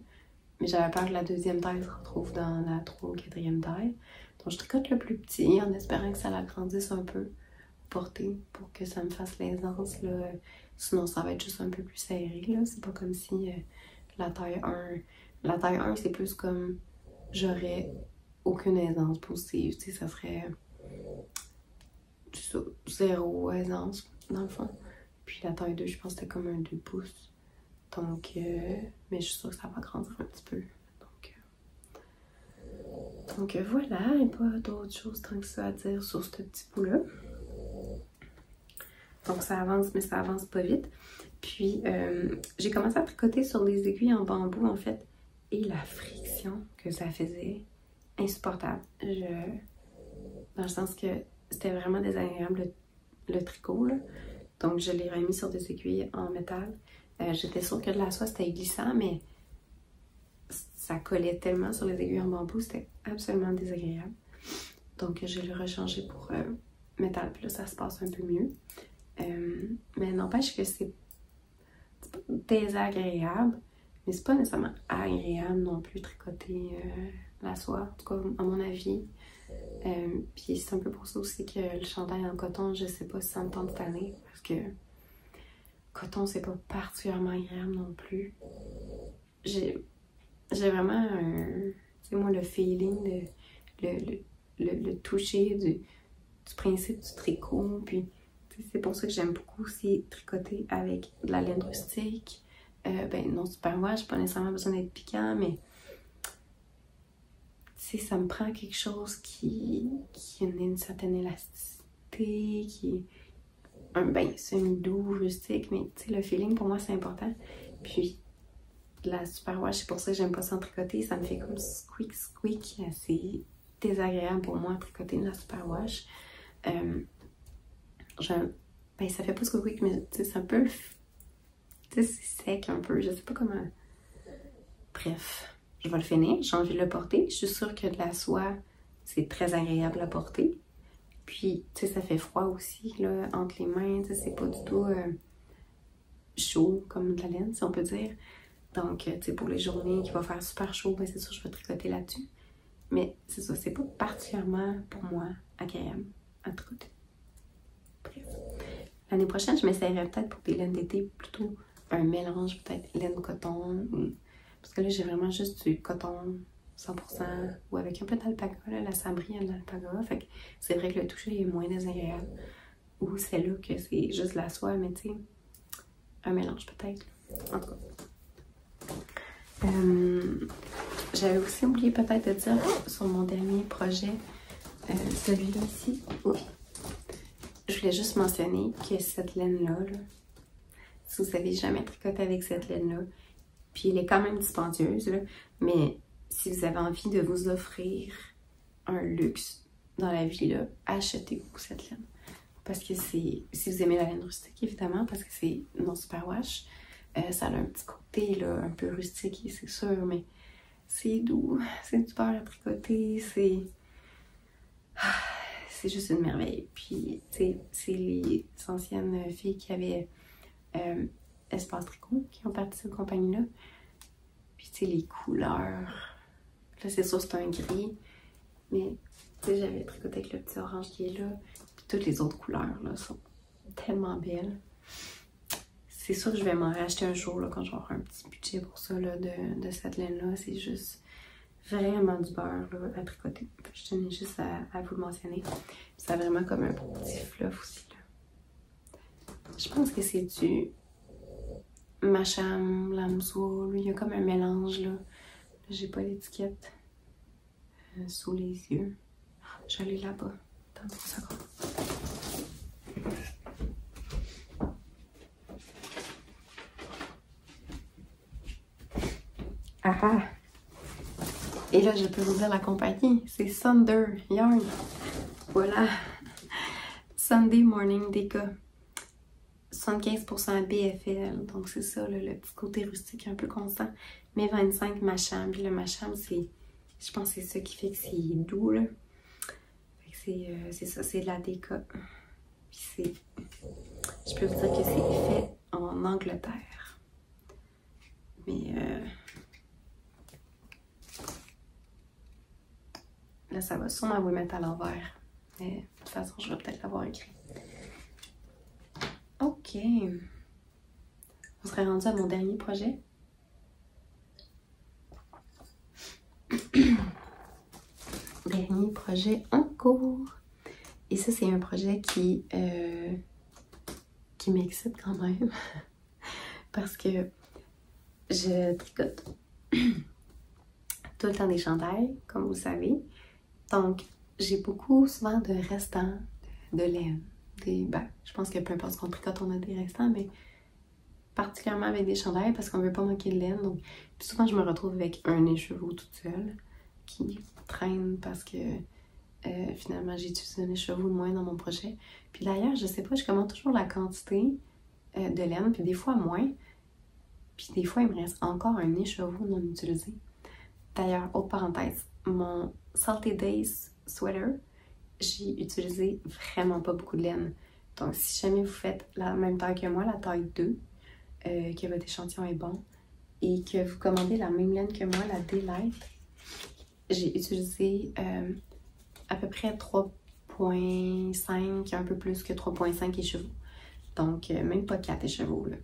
Mais j'avais peur que la deuxième taille se retrouve dans la 3e ou 4e taille. Donc je tricote le plus petit en espérant que ça l'agrandisse un peu portée pour que ça me fasse l'aisance. Sinon ça va être juste un peu plus serré. C'est pas comme si la taille 1... La taille 1 c'est plus comme j'aurais aucune aisance positive. Tu sais, ça serait zéro aisance dans le fond. Puis la taille 2 je pense que c'était comme un 2 pouces. Donc, mais je suis sûre que ça va grandir un petit peu. Donc voilà, il n'y a pas d'autre chose tant que ça à dire sur ce petit bout-là. Donc ça avance, mais ça avance pas vite. Puis j'ai commencé à tricoter sur des aiguilles en bambou en fait. Et la friction que ça faisait, insupportable. Dans le sens que c'était vraiment désagréable le tricot, là. Donc je l'ai remis sur des aiguilles en métal. J'étais sûre que de la soie c'était glissant, mais ça collait tellement sur les aiguilles en bambou, c'était absolument désagréable. Donc je l'ai rechangé pour métal, puis là ça se passe un peu mieux. Mais n'empêche que c'est pas désagréable, mais c'est pas nécessairement agréable non plus tricoter la soie, en tout cas à mon avis. Puis c'est un peu pour ça aussi que le chandail en coton, je sais pas si ça me tente cette année, parce que coton c'est pas particulièrement agréable non plus. J'ai vraiment tu sais moi le feeling, le toucher du principe du tricot, puis c'est pour ça que j'aime beaucoup aussi tricoter avec de la laine rustique. Ben non superwash, pas nécessairement besoin d'être piquant, mais tu sais, ça me prend quelque chose qui a une certaine élasticité, qui est ben semi-doux, rustique, mais tu sais, le feeling pour moi c'est important. Puis de la superwash, c'est pour ça que j'aime pas ça en tricoter, ça me fait comme squeak squeak, c'est désagréable pour moi tricoter de la superwash. Ben ça fait pas squeak, mais tu sais, c'est un peu... Tu sais, c'est sec un peu, je sais pas comment... Bref, je vais le finir, j'ai envie de le porter. Je suis sûre que de la soie, c'est très agréable à porter. Puis, tu sais, ça fait froid aussi, là, entre les mains. Tu sais, c'est pas du tout chaud comme de la laine, si on peut dire. Donc, tu sais, pour les journées qui va faire super chaud, ben c'est sûr, je vais tricoter là-dessus. Mais c'est ça, c'est pas particulièrement, pour moi, agréable à tricoter. Bref. L'année prochaine, je m'essayerai peut-être pour des laines d'été plutôt un mélange, peut-être laine-coton. Parce que là, j'ai vraiment juste du coton 100% ou avec un peu d'alpaga. La sabri a de l'alpaga. Fait que c'est vrai que le toucher est moins désagréable. Ou celle-là que c'est juste la soie, mais tu sais, un mélange peut-être. En tout cas. J'avais aussi oublié peut-être de dire sur mon dernier projet, celui-là ici. Oui. Je voulais juste mentionner que cette laine-là, si vous n'avez jamais tricoté avec cette laine-là, puis elle est quand même dispendieuse, là, mais si vous avez envie de vous offrir un luxe dans la vie, là, achetez-vous cette laine. Parce que c'est, si vous aimez la laine rustique, évidemment, parce que c'est non superwash, ça a un petit côté là, un peu rustique, c'est sûr, mais c'est doux, c'est super à tricoter, c'est juste une merveille. Puis, tu sais, c'est les anciennes filles qui avaient Espace Tricot qui ont parti de cette compagnie-là. Puis, tu sais, les couleurs. Là, c'est sûr, c'est un gris, mais tu sais, j'avais tricoté avec le petit orange qui est là. Puis, toutes les autres couleurs, là, sont tellement belles. C'est sûr que je vais m'en racheter un jour, là, quand je vais avoir un petit budget pour ça, là, de cette laine-là. C'est juste vraiment du beurre là, à tricoter. Je tenais juste à vous le mentionner. Ça a vraiment comme un petit fluff aussi. Là. Je pense que c'est du Macham, Lamswool. Il y a comme un mélange là. J'ai pas l'étiquette sous les yeux. Je vais aller là-bas. Attends une seconde. Ah ah! Et là, je peux vous dire la compagnie. C'est Sunder Yarn. Voilà. Sunday Morning Deca. 75% BFL. Donc, c'est ça, là, le petit côté rustique un peu constant. Mais 25 Macham. Puis le Macham, c'est... Je pense que c'est ça qui fait que c'est doux, là. C'est ça, c'est de la Deca. Puis c'est... Je peux vous dire que c'est fait en Angleterre. Mais... Là, ça va sûrement vous mettre à l'envers. Mais de toute façon, je vais peut-être l'avoir écrit. Ok. On serait rendu à mon dernier projet. Dernier projet en cours. Et ça, c'est un projet qui m'excite quand même. Parce que je tricote tout le temps des chandails, comme vous savez. Donc, j'ai beaucoup souvent de restants de laine. Je pense que peu importe ce qu'on tricote, on a des restants, mais particulièrement avec des chandails parce qu'on ne veut pas manquer de laine. Donc, puis souvent, je me retrouve avec un écheveau toute seule qui traîne parce que finalement, j'ai utilisé un écheveau de moins dans mon projet. Puis d'ailleurs, je sais pas, je commande toujours la quantité de laine, puis des fois moins. Puis des fois, il me reste encore un écheveau non utilisé. D'ailleurs, autre parenthèse, mon Salty Days sweater, j'ai utilisé vraiment pas beaucoup de laine. Donc, si jamais vous faites la même taille que moi, la taille 2, que votre échantillon est bon, et que vous commandez la même laine que moi, la Daylight, j'ai utilisé à peu près 3,5, un peu plus que 3,5 écheveaux. Donc, même pas 4 écheveaux, là.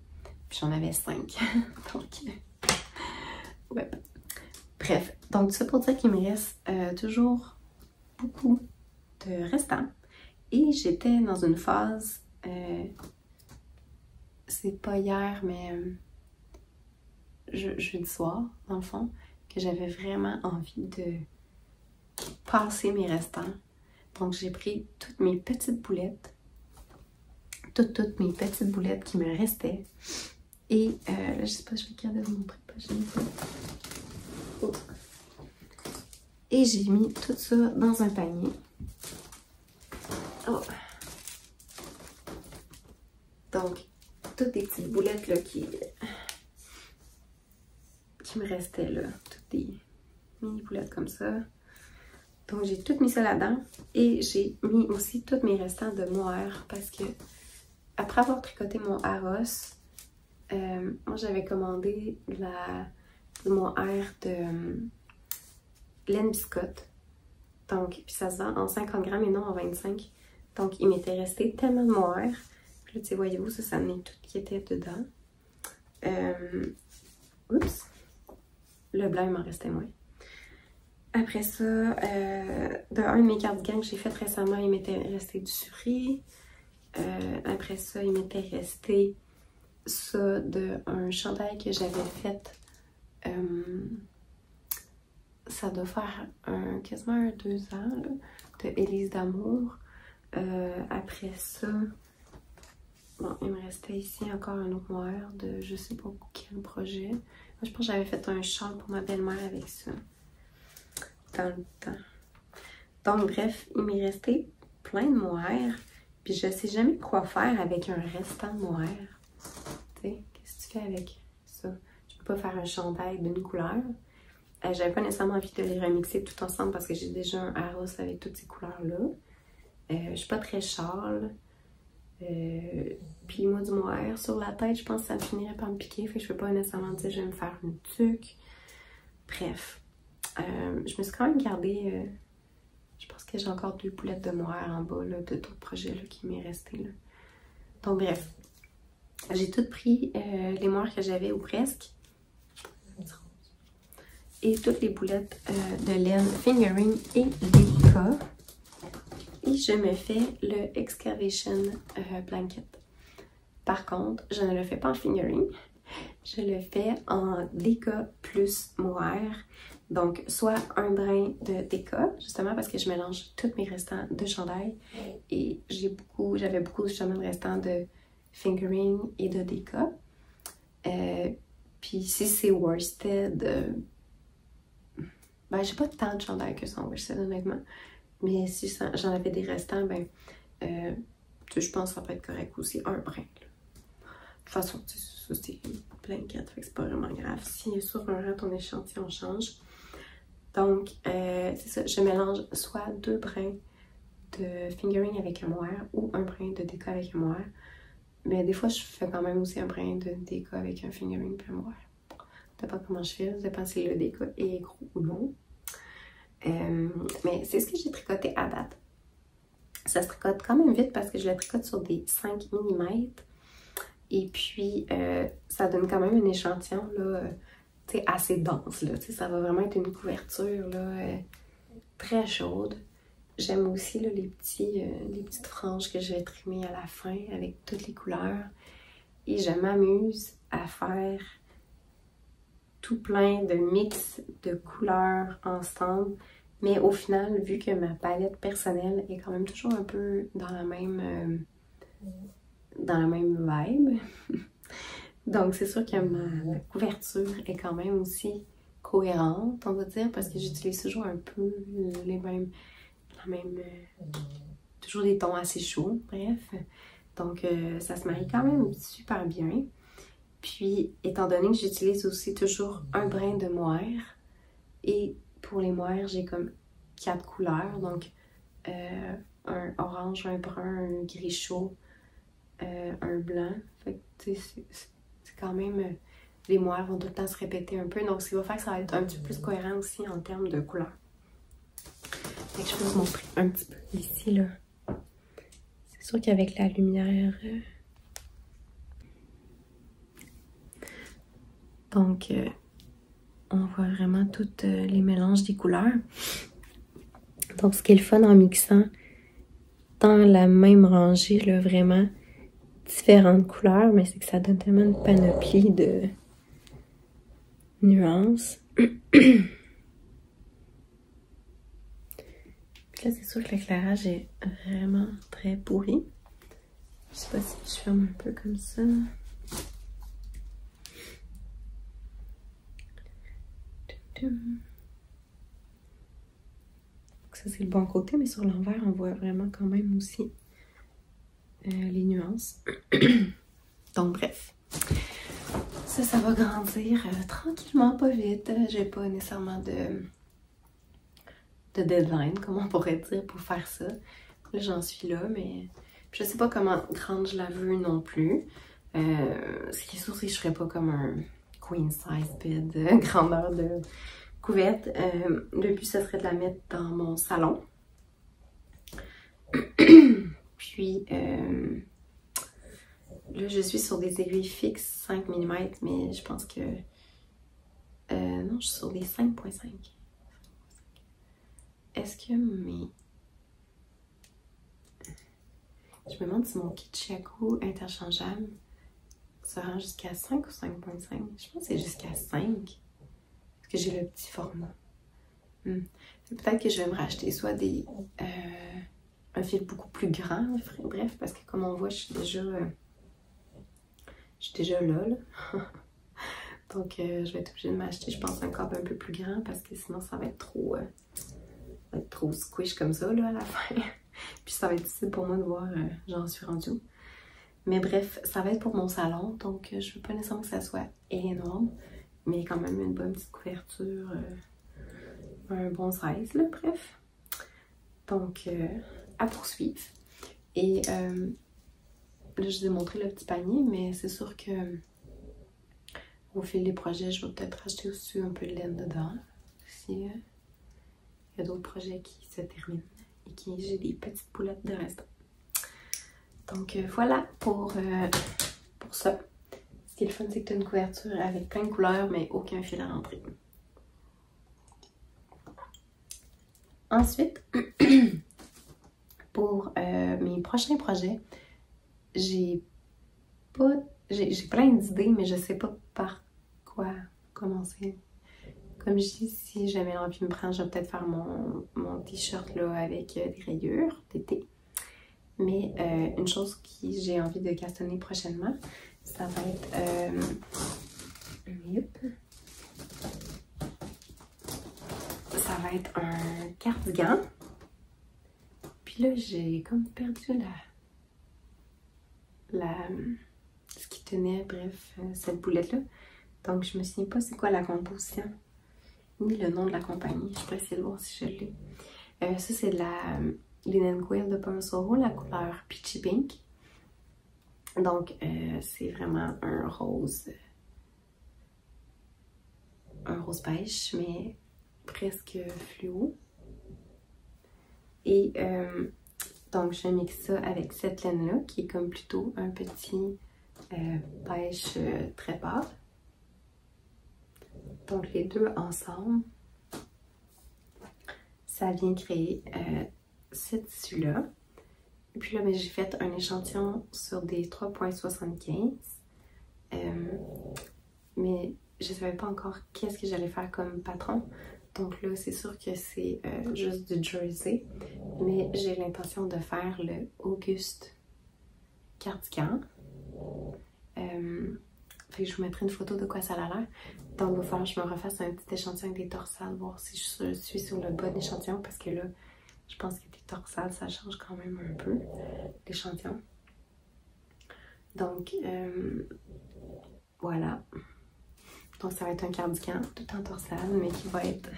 Puis j'en avais 5. Donc, ouais. Bref, donc ça pour dire qu'il me reste toujours beaucoup de restants. Et j'étais dans une phase, c'est pas hier, mais jeudi soir, dans le fond, que j'avais vraiment envie de passer mes restants. Donc j'ai pris toutes mes petites boulettes, toutes mes petites boulettes qui me restaient. Et là, je sais pas, je vais regarder vous montrer pas. Oh. Et j'ai mis tout ça dans un panier. Oh. Donc, toutes des petites boulettes là, qui me restaient là. Toutes des mini boulettes comme ça. Donc, j'ai tout mis ça là-dedans. Et j'ai mis aussi tous mes restants de mohair parce que après avoir tricoté mon Aros, moi j'avais commandé le mohair de laine biscotte. Donc, puis ça se vend en 50 grammes et non en 25. Donc, il m'était resté tellement de mohair. Puis là, tu sais, voyez-vous, ça venait tout qui était dedans. Oups! Le blanc, il m'en restait moins. Après ça, un de mes cardigans que j'ai fait récemment, il m'était resté du suri. Après ça, il m'était resté ça d'un chandail que j'avais fait. Ça doit faire quasiment 2 ans, là, de Élise d'amour. Après ça, bon, il me restait ici encore un autre mohair de je sais pas quel projet. Moi, je pense que j'avais fait un châle pour ma belle-mère avec ça. Dans le temps. Donc, bref, il m'est resté plein de mohair. Puis je sais jamais quoi faire avec un restant de mohair. Tu sais, qu'est-ce que tu fais avec ça? Je peux pas faire un chandail d'une couleur. J'avais pas nécessairement envie de les remixer tout ensemble parce que j'ai déjà un Aros avec toutes ces couleurs-là. Je suis pas très châle. Puis moi, du mohair sur la tête, je pense que ça finirait par me piquer. Fait que je peux pas nécessairement dire je vais me faire une tuque. Bref. Je me suis quand même gardé... je pense que j'ai encore 2 boulettes de mohair en bas là, de d'autres projets là, qui m'est resté là. Donc bref. J'ai tout pris les mohairs que j'avais ou presque. et toutes les boulettes de laine Fingering et Deka. Et je me fais le Excavation Blanket. Par contre, je ne le fais pas en Fingering. Je le fais en Deka plus mohair. Donc, soit un brin de Deka, justement parce que je mélange tous mes restants de chandail. Et j'avais beaucoup justement de restants de Fingering et de Deka. Puis si c'est worsted, ben j'ai pas tant de chandail que ça en worsted honnêtement. Mais si j'en avais des restants, ben je pense que ça peut être correct aussi, un brin. De toute façon, ça c'est une blanquette, fait que c'est pas vraiment grave. Si sur un rang ton échantillon change. Donc, c'est ça, je mélange soit 2 brins de Fingering avec un mohair ou un brin de Deka avec un mohair. Mais des fois, je fais quand même aussi un brin de Deka avec un Fingering puis un mohair. Ça dépend comment je fais, ça dépend si le Deka est gros ou non. Mais c'est ce que j'ai tricoté à date. Ça se tricote quand même vite parce que je le tricote sur des 5 mm. Et puis, ça donne quand même un échantillon là, assez dense. Là, ça va vraiment être une couverture là, très chaude. J'aime aussi là, les petites franges que je vais trimer à la fin avec toutes les couleurs. Et je m'amuse à faire tout plein de mix de couleurs ensemble. Mais au final, vu que ma palette personnelle est quand même toujours un peu dans la même vibe, donc c'est sûr que ma couverture est quand même aussi cohérente, on va dire, parce que j'utilise toujours un peu toujours des tons assez chauds, bref. Donc ça se marie quand même super bien. Puis, étant donné que j'utilise aussi toujours un brin de mohair, et pour les mohairs, j'ai comme 4 couleurs, donc un orange, un brun, un gris chaud, un blanc. Fait que c'est quand même... les mohairs vont tout le temps se répéter un peu, donc ce qui va faire que ça va être un petit peu plus cohérent aussi en termes de couleurs. Fait que je peux vous montrer un petit peu ici, là. C'est sûr qu'avec la lumière... Donc, on voit vraiment tous les mélanges des couleurs. Donc, ce qui est le fun en mixant dans la même rangée, là, vraiment différentes couleurs, mais c'est que ça donne tellement une panoplie de nuances. Puis là, c'est sûr que l'éclairage est vraiment très pourri. Je sais pas si je ferme un peu comme ça. Ça, c'est le bon côté, mais sur l'envers, on voit vraiment quand même aussi les nuances. Donc, bref. Ça va grandir tranquillement, pas vite. J'ai pas nécessairement de deadline, comme on pourrait dire, pour faire ça. Là, j'en suis là, mais je sais pas comment grande je la veux non plus. Ce qui est sûr, c'est que je ferais pas comme un queen size bed, grandeur de couverte. Le but, ça serait de la mettre dans mon salon. Puis, là, je suis sur des aiguilles fixes 5 mm, mais je pense que... non, je suis sur des 5.5. Est-ce que mes... Je me demande si mon kit Chiaco interchangeable se rend jusqu'à 5 ou 5.5. Je pense que c'est jusqu'à 5. Parce que j'ai le petit format. Peut-être que je vais me racheter soit un fil beaucoup plus grand. Bref, parce que comme on voit, je suis déjà là. Donc, je vais être obligée de m'acheter, je pense, un câble un peu plus grand parce que sinon, ça va être trop squish comme ça là, à la fin. Puis ça va être difficile pour moi de voir j'en suis rendue où. Mais bref, ça va être pour mon salon, donc je veux pas nécessairement que ça soit énorme, mais quand même une bonne petite couverture, un bon size, là, bref. Donc, à poursuivre. Et là, je vous ai montré le petit panier, mais c'est sûr que au fil des projets, je vais peut-être acheter aussi un peu de laine dedans. Si il y a d'autres projets qui se terminent et qui j'ai des petites boulettes de restants. Donc voilà pour ça. Ce qui est le fun, c'est que tu as une couverture avec plein de couleurs, mais aucun fil à l'entrée. Ensuite, pour mes prochains projets, j'ai plein d'idées, mais je sais pas par quoi commencer. Comme je dis, si jamais l'envie me prend, je vais peut-être faire mon t-shirt là avec des rayures d'été. Mais une chose que j'ai envie de castonner prochainement, ça va être ça va être un cardigan. Puis là, j'ai comme perdu ce qui tenait, bref, cette boulette-là. Donc, je me souviens pas c'est quoi la composition, ni le nom de la compagnie. Je peux essayer de voir si je l'ai. Ça, c'est de la Linen Quill de Pomsoro, la couleur Peachy Pink. Donc, c'est vraiment un rose pêche, mais presque fluo. Et donc, je mixe ça avec cette laine-là, qui est comme plutôt un petit pêche très pâle. Donc, les deux ensemble, ça vient créer ce tissu-là. Puis là, j'ai fait un échantillon sur des 3,75. Mais je ne savais pas encore qu'est-ce que j'allais faire comme patron. Donc là, c'est sûr que c'est juste du jersey. Mais j'ai l'intention de faire le Auguste cardigan. Fait que je vous mettrai une photo de quoi ça a l'air. Donc, il va falloir que je me refasse un petit échantillon avec des torsades, voir si je suis sur le bon échantillon. Parce que là, je pense que des torsades, ça change quand même un peu l'échantillon. Donc, voilà. Donc, ça va être un cardigan tout en torsade, mais qui va être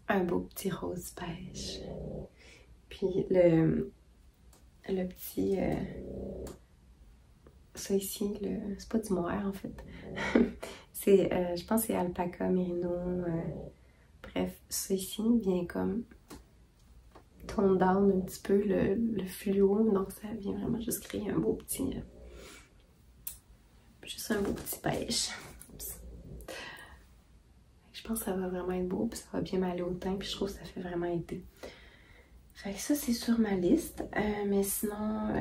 un beau petit rose pêche. Puis, le petit... ça ici, c'est pas du mohair en fait. C'est, je pense que c'est alpaca, mérino. Bref, ça ici vient comme tone down un petit peu le fluo. Donc, ça vient vraiment juste créer un beau petit... juste un beau petit pêche. Je pense que ça va vraiment être beau, puis ça va bien m'aller au teint, puis je trouve que ça fait vraiment été. Fait que ça, c'est sur ma liste. Mais sinon,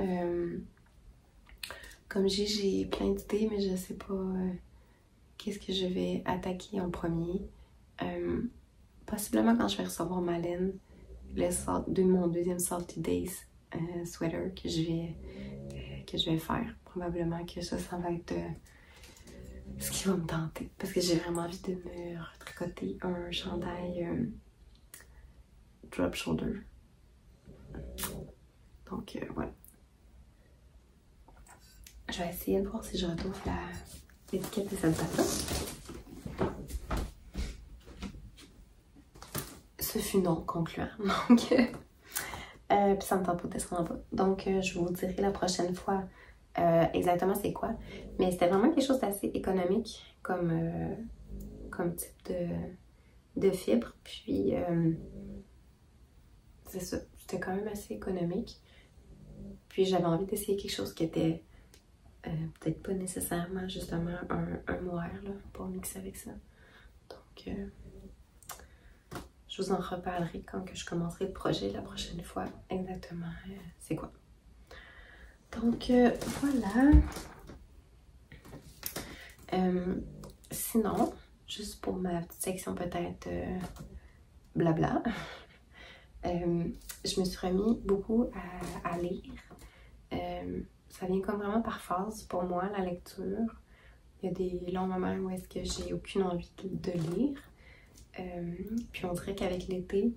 comme j'ai plein d'idées, mais je sais pas qu'est-ce que je vais attaquer en premier. Possiblement quand je vais recevoir ma laine, mon deuxième Salty Days sweater que je vais faire. Probablement que ça va être... ce qui va me tenter, parce que j'ai vraiment envie de me retricoter un chandail drop shoulder. Donc voilà. Je vais essayer de voir si je retrouve l'étiquette de cette date-là. Ce fut non concluant. Donc, puis ça me tente pas de descendre en bas. Donc, je vous dirai la prochaine fois exactement c'est quoi. Mais c'était vraiment quelque chose d'assez économique comme type de fibre. Puis, c'est ça. C'était quand même assez économique. Puis, j'avais envie d'essayer quelque chose qui était peut-être pas nécessairement justement un mohair là, pour mixer avec ça. Donc, je vous en reparlerai quand que je commencerai le projet la prochaine fois. Exactement c'est quoi. Donc, voilà. Sinon, juste pour ma petite section peut-être blabla, je me suis remis beaucoup à lire. Ça vient comme vraiment par phase pour moi, la lecture. Il y a des longs moments où est-ce que j'ai aucune envie de lire. Puis on dirait qu'avec l'été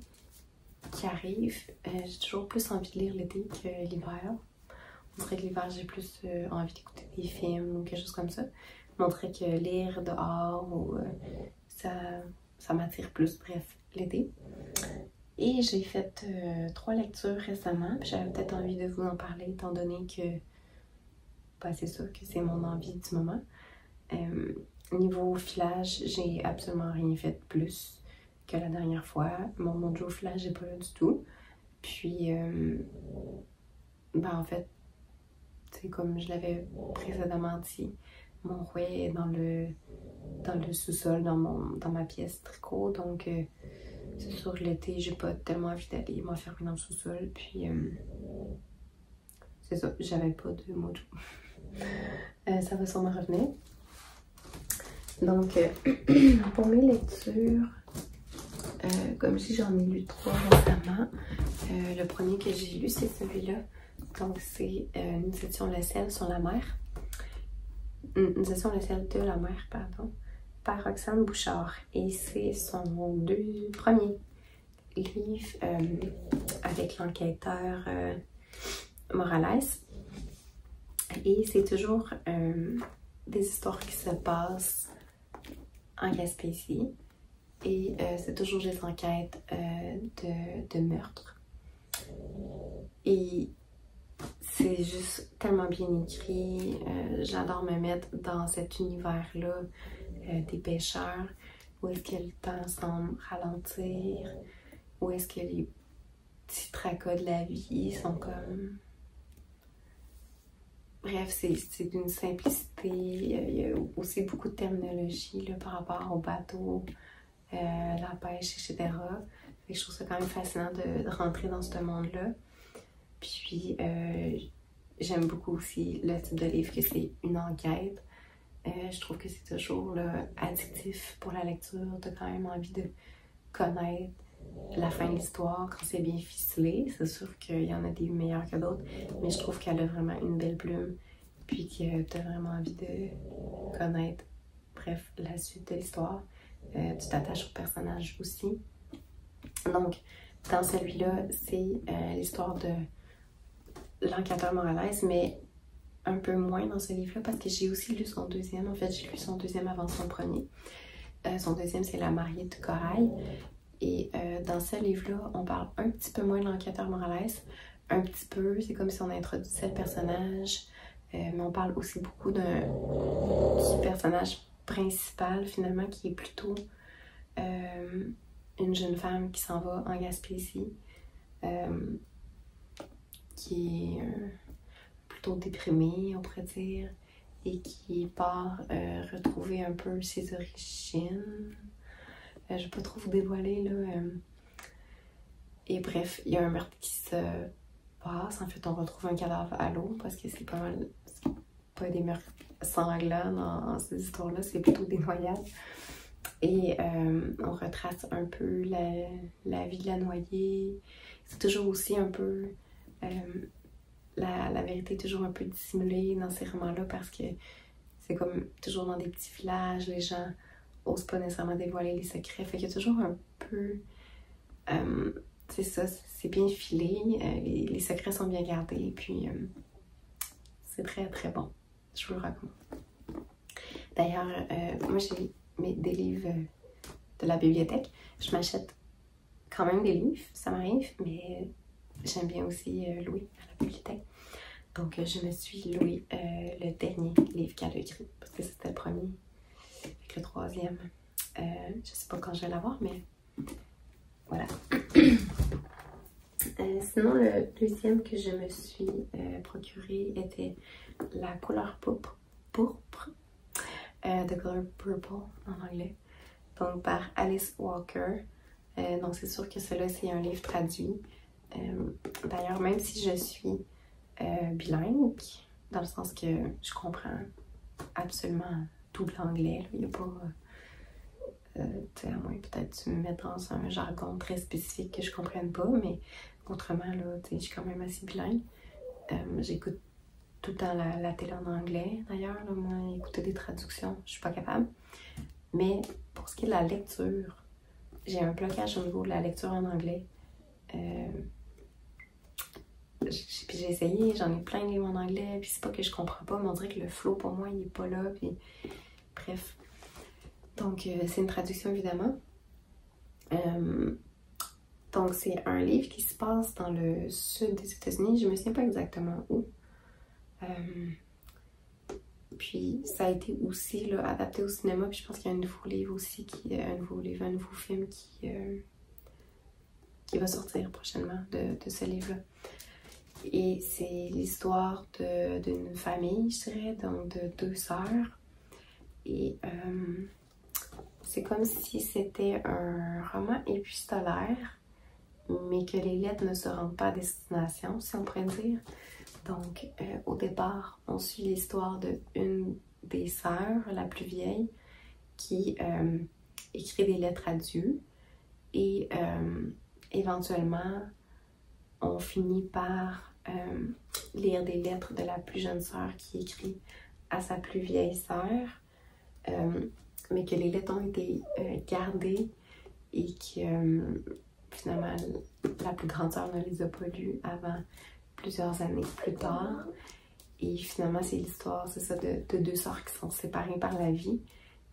qui arrive, j'ai toujours plus envie de lire l'été que l'hiver. On dirait que l'hiver, j'ai plus envie d'écouter des films ou quelque chose comme ça. Mais on dirait que lire dehors, ça m'attire plus. Bref, l'été. Et j'ai fait 3 lectures récemment. Puis j'avais peut-être envie de vous en parler, étant donné que c'est ça, que c'est mon envie du moment. Niveau filage, j'ai absolument rien fait de plus que la dernière fois. Mon mojo filage n'est pas là du tout. Puis, en fait, c'est comme je l'avais précédemment dit, mon rouet est dans le sous-sol, dans ma pièce tricot. Donc, c'est sûr que l'été, j'ai pas tellement envie d'aller m'enfermer dans le sous-sol. Puis, c'est ça, j'avais pas de mojo. Ça va sûrement revenir. Donc, pour mes lectures, comme si j'en ai lu 3 récemment, le premier que j'ai lu, c'est celui-là. Donc, c'est une section Le sel sur la mer. Une section Le sel de la mer, pardon, par Roxane Bouchard. Et c'est son premier livre avec l'enquêteur Morales. Et c'est toujours des histoires qui se passent en Gaspésie. Et c'est toujours des enquêtes de meurtre. Et c'est juste tellement bien écrit. J'adore me mettre dans cet univers-là des pêcheurs. Où est-ce que le temps semble ralentir? Où est-ce que les petits tracas de la vie sont comme... Bref, c'est d'une simplicité. Il y a aussi beaucoup de terminologie là, par rapport au bateau, la pêche, etc. Fait que je trouve ça quand même fascinant de rentrer dans ce monde-là. Puis, j'aime beaucoup aussi le type de livre que c'est une enquête. Je trouve que c'est toujours là, addictif pour la lecture. T'as quand même envie de connaître la fin de l'histoire quand c'est bien ficelé. C'est sûr qu'il y en a des meilleurs que d'autres, mais je trouve qu'elle a vraiment une belle plume. Puis que t'as vraiment envie de connaître, bref, la suite de l'histoire. Tu t'attaches au personnage aussi. Donc, dans celui-là, c'est l'histoire de l'enquêteur Morales, mais un peu moins dans ce livre-là parce que j'ai aussi lu son deuxième. En fait, j'ai lu son deuxième avant son premier. Son deuxième, c'est La mariée de corail. Et dans ce livre-là, on parle un petit peu moins de l'enquêteur Morales. Un petit peu, c'est comme si on introduisait le personnage. Mais on parle aussi beaucoup du personnage principal, finalement, qui est plutôt une jeune femme qui s'en va en Gaspésie. Qui est plutôt déprimée, on pourrait dire, et qui part retrouver un peu ses origines. Je vais pas trop vous dévoiler, là. Et bref, il y a un meurtre qui se passe. En fait, on retrouve un cadavre à l'eau parce que c'est pas des meurtres sanglants dans ces histoires-là, c'est plutôt des noyades. Et on retrace un peu la vie de la noyée. C'est toujours aussi un peu... la vérité est toujours un peu dissimulée dans ces romans-là parce que c'est comme toujours dans des petits villages, les gens n'osent pas nécessairement dévoiler les secrets. Fait qu'il y a toujours un peu... c'est ça, c'est bien filé, les secrets sont bien gardés, puis c'est très très bon. Je vous le recommande. D'ailleurs, moi j'ai des livres de la bibliothèque. Je m'achète quand même des livres, ça m'arrive, mais j'aime bien aussi louer à la bibliothèque. Donc je me suis loué le dernier livre qu'elle a écrit, parce que c'était le premier. Avec le troisième, je sais pas quand je vais l'avoir, mais voilà. Sinon, le deuxième que je me suis procuré était La couleur pourpre, The Color Purple en anglais, donc par Alice Walker. Donc c'est sûr que cela c'est un livre traduit. D'ailleurs, même si je suis bilingue, dans le sens que je comprends absolument tout l'anglais, il n'y a pas... à moins peut-être tu me mets dans un jargon très spécifique que je comprenne pas, mais autrement, là, je suis quand même assez bilingue. J'écoute tout le temps la télé en anglais, d'ailleurs. Moi, écouter des traductions, je suis pas capable. Mais pour ce qui est de la lecture, j'ai un blocage au niveau de la lecture en anglais. Puis j'ai essayé, j'en ai plein de livres en anglais, puis c'est pas que je comprends pas, mais on dirait que le flow pour moi, il est pas là, puis bref. Donc, c'est une traduction, évidemment. Donc, c'est un livre qui se passe dans le sud des États-Unis. Je me souviens pas exactement où. Puis, ça a été aussi là, adapté au cinéma. Puis, je pense qu'il y a un nouveau livre aussi, un nouveau film qui va sortir prochainement de ce livre-là. Et c'est l'histoire d'une famille, je dirais, donc de 2 sœurs. Et c'est comme si c'était un roman épistolaire, mais que les lettres ne se rendent pas à destination, si on pourrait dire. Donc, au départ, on suit l'histoire d'une des sœurs, la plus vieille, qui écrit des lettres à Dieu. Et éventuellement, on finit par lire des lettres de la plus jeune sœur qui écrit à sa plus vieille sœur, mais que les lettres ont été gardées et que finalement, la plus grande sœur ne les a pas lues avant plusieurs années plus tard. Et finalement, c'est l'histoire, c'est ça, de deux sœurs qui sont séparées par la vie,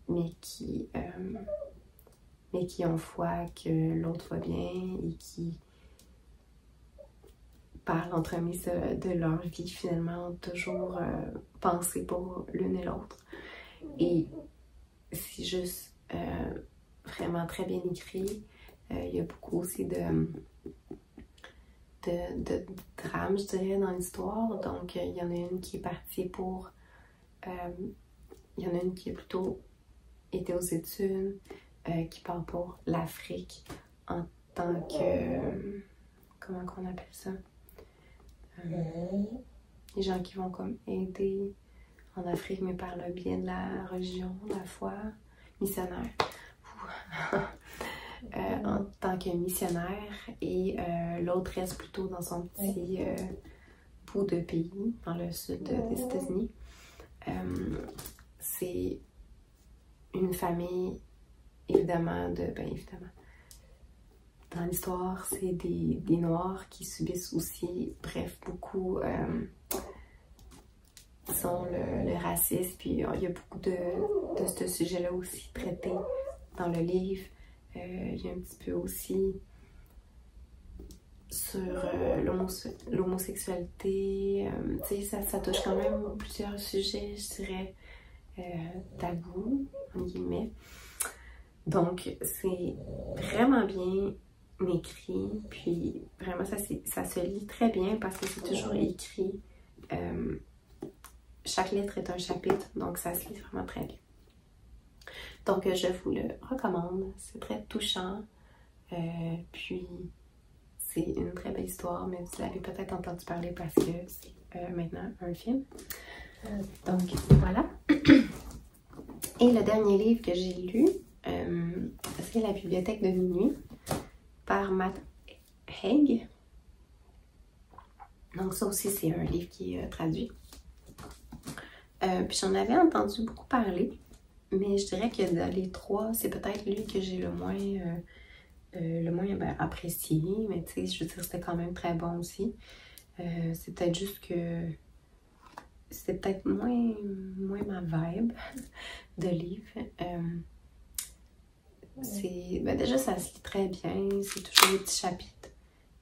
mais qui ont foi que l'autre va bien et qui, par l'entremise de leur vie, finalement, ont toujours pensé pour l'une et l'autre. Et c'est juste vraiment très bien écrit. Il y a beaucoup aussi de drame, je dirais, dans l'histoire. Donc, il y en a une qui est partie pour... il y en a une qui a plutôt été aux études, qui part pour l'Afrique en tant que... comment qu'on appelle ça? Les gens qui vont comme aider en Afrique, mais par le biais de la religion, de la foi, missionnaire. En tant que missionnaire, et l'autre reste plutôt dans son petit bout de pays, dans le sud des États-Unis. C'est une famille, évidemment, évidemment, dans l'histoire, c'est des Noirs qui subissent aussi, bref, beaucoup sont le racisme, puis il y a beaucoup de ce sujet-là aussi traité dans le livre. Il y a un petit peu aussi sur l'homosexualité. Tu sais, ça touche quand même plusieurs sujets, je dirais, tabous, en guillemets. Donc, c'est vraiment bien écrit, puis vraiment, ça se lit très bien parce que c'est toujours écrit. Chaque lettre est un chapitre, donc ça se lit vraiment très bien. Donc, je vous le recommande. C'est très touchant. Puis, c'est une très belle histoire, mais vous l'avez peut-être entendu parler parce que c'est maintenant un film. Donc, voilà. Et le dernier livre que j'ai lu, c'est La bibliothèque de minuit par Matt Haig. Donc, ça aussi, c'est un livre qui est traduit. Puis, j'en avais entendu beaucoup parler. Mais je dirais que dans les trois, c'est peut-être lui que j'ai le moins apprécié. Mais tu sais, je veux dire, c'était quand même très bon aussi. C'est peut-être juste que c'est peut-être moins ma vibe de livre. Déjà, ça se lit très bien. C'est toujours des petits chapitres.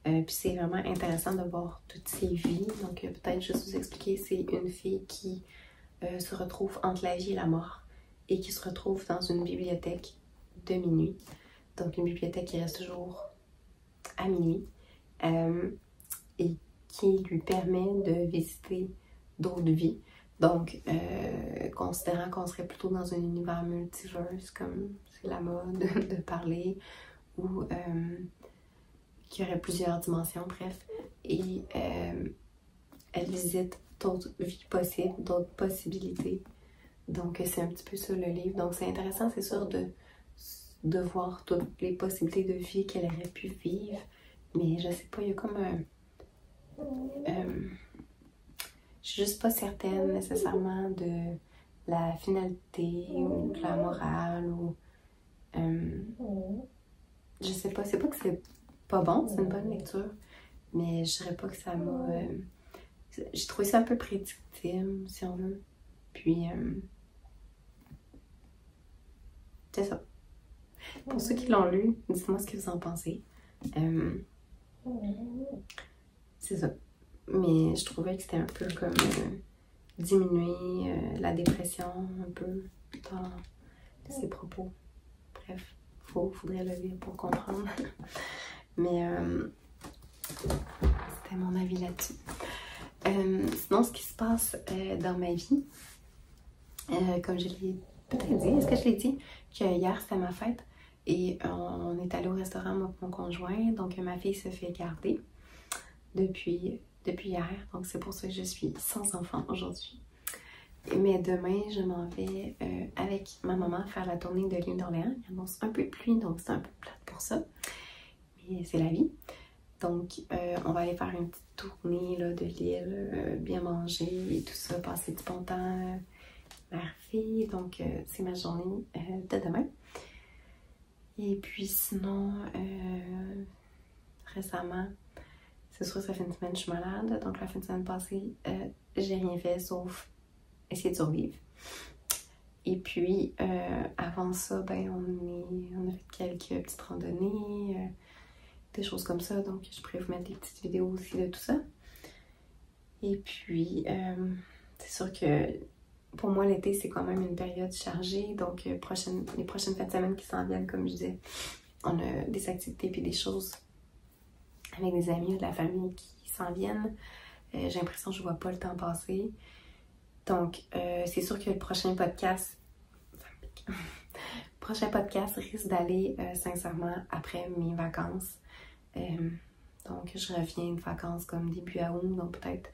Puis c'est vraiment intéressant de voir toutes ces vies. Donc peut-être juste vous expliquer, c'est une fille qui se retrouve entre la vie et la mort. Et qui se retrouve dans une bibliothèque de minuit. Donc, une bibliothèque qui reste toujours à minuit et qui lui permet de visiter d'autres vies. Donc, considérant qu'on serait plutôt dans un univers multiverse, comme c'est la mode de parler, ou qu'il y aurait plusieurs dimensions, bref. Et elle visite d'autres vies possibles, d'autres possibilités. Donc, c'est un petit peu ça le livre. Donc, c'est intéressant, c'est sûr, de voir toutes les possibilités de vie qu'elle aurait pu vivre. Mais je sais pas, il y a comme je suis juste pas certaine nécessairement de la finalité ou de la morale ou... je sais pas, c'est pas que c'est pas bon, c'est une bonne lecture. Mais je dirais pas que ça m'a... j'ai trouvé ça un peu prédictible, si on veut. Puis... c'est ça. Pour ceux qui l'ont lu, dites-moi ce que vous en pensez. C'est ça. Mais je trouvais que c'était un peu comme diminuer la dépression un peu dans ses propos. Bref, faudrait le lire pour comprendre. Mais c'était mon avis là-dessus. Sinon, ce qui se passe dans ma vie, comme je l'ai peut-être dit, est-ce que je l'ai dit? Que hier c'était ma fête et on est allé au restaurant, moi et mon conjoint. Donc ma fille se fait garder depuis hier. Donc c'est pour ça que je suis sans enfant aujourd'hui. Mais demain, je m'en vais avec ma maman faire la tournée de l'île d'Orléans. Il annonce un peu de pluie, donc c'est un peu plate pour ça. Mais c'est la vie. Donc, on va aller faire une petite tournée là, de l'île, bien manger et tout ça, passer du bon temps, mère-fille. Donc, c'est ma journée de demain. Et puis sinon, récemment, c'est sûr que ça fait une semaine que je suis malade. Donc, la fin de semaine passée, j'ai rien fait sauf essayer de survivre. Et puis, avant ça, ben, on a fait quelques petites randonnées, des choses comme ça. Donc, je pourrais vous mettre des petites vidéos aussi de tout ça. Et puis, c'est sûr que pour moi, l'été, c'est quand même une période chargée. Donc, les prochaines fins de semaine qui s'en viennent, comme je disais, on a des activités puis des choses avec des amis ou de la famille qui s'en viennent. J'ai l'impression que je ne vois pas le temps passer. Donc, c'est sûr que le prochain podcast risque d'aller sincèrement après mes vacances. Donc, je reviens de vacances comme début août, donc peut-être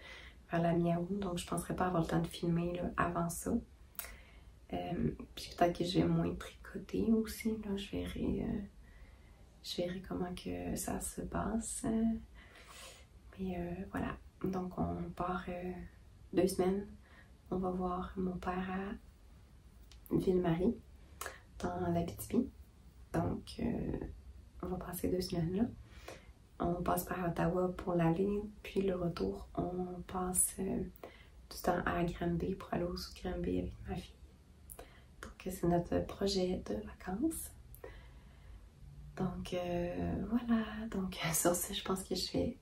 vers la mi-août. Donc, je ne penserais pas avoir le temps de filmer là, avant ça. Puis peut-être que je vais moins tricoter aussi. Là, je verrai comment que ça se passe. Mais voilà. Donc, on part 2 semaines. On va voir mon père à Ville-Marie, dans l'Abitibi. Donc, on va passer 2 semaines là. On passe par Ottawa pour l'aller, puis le retour, on passe du temps à Granby pour aller au Sud-Granby avec ma fille. Donc, c'est notre projet de vacances. Donc, voilà. Donc, sur ce, je pense que je vais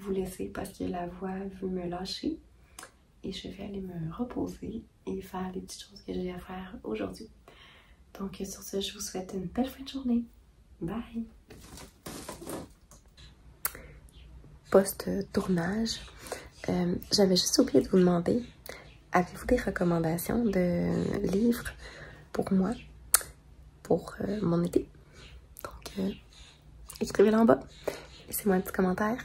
vous laisser parce que la voix veut me lâcher. Et je vais aller me reposer et faire les petites choses que j'ai à faire aujourd'hui. Donc, sur ce, je vous souhaite une belle fin de journée. Bye! Post-tournage, j'avais juste oublié de vous demander, avez-vous des recommandations de livres pour moi, pour mon été? Donc, écrivez-le en bas, laissez-moi un petit commentaire.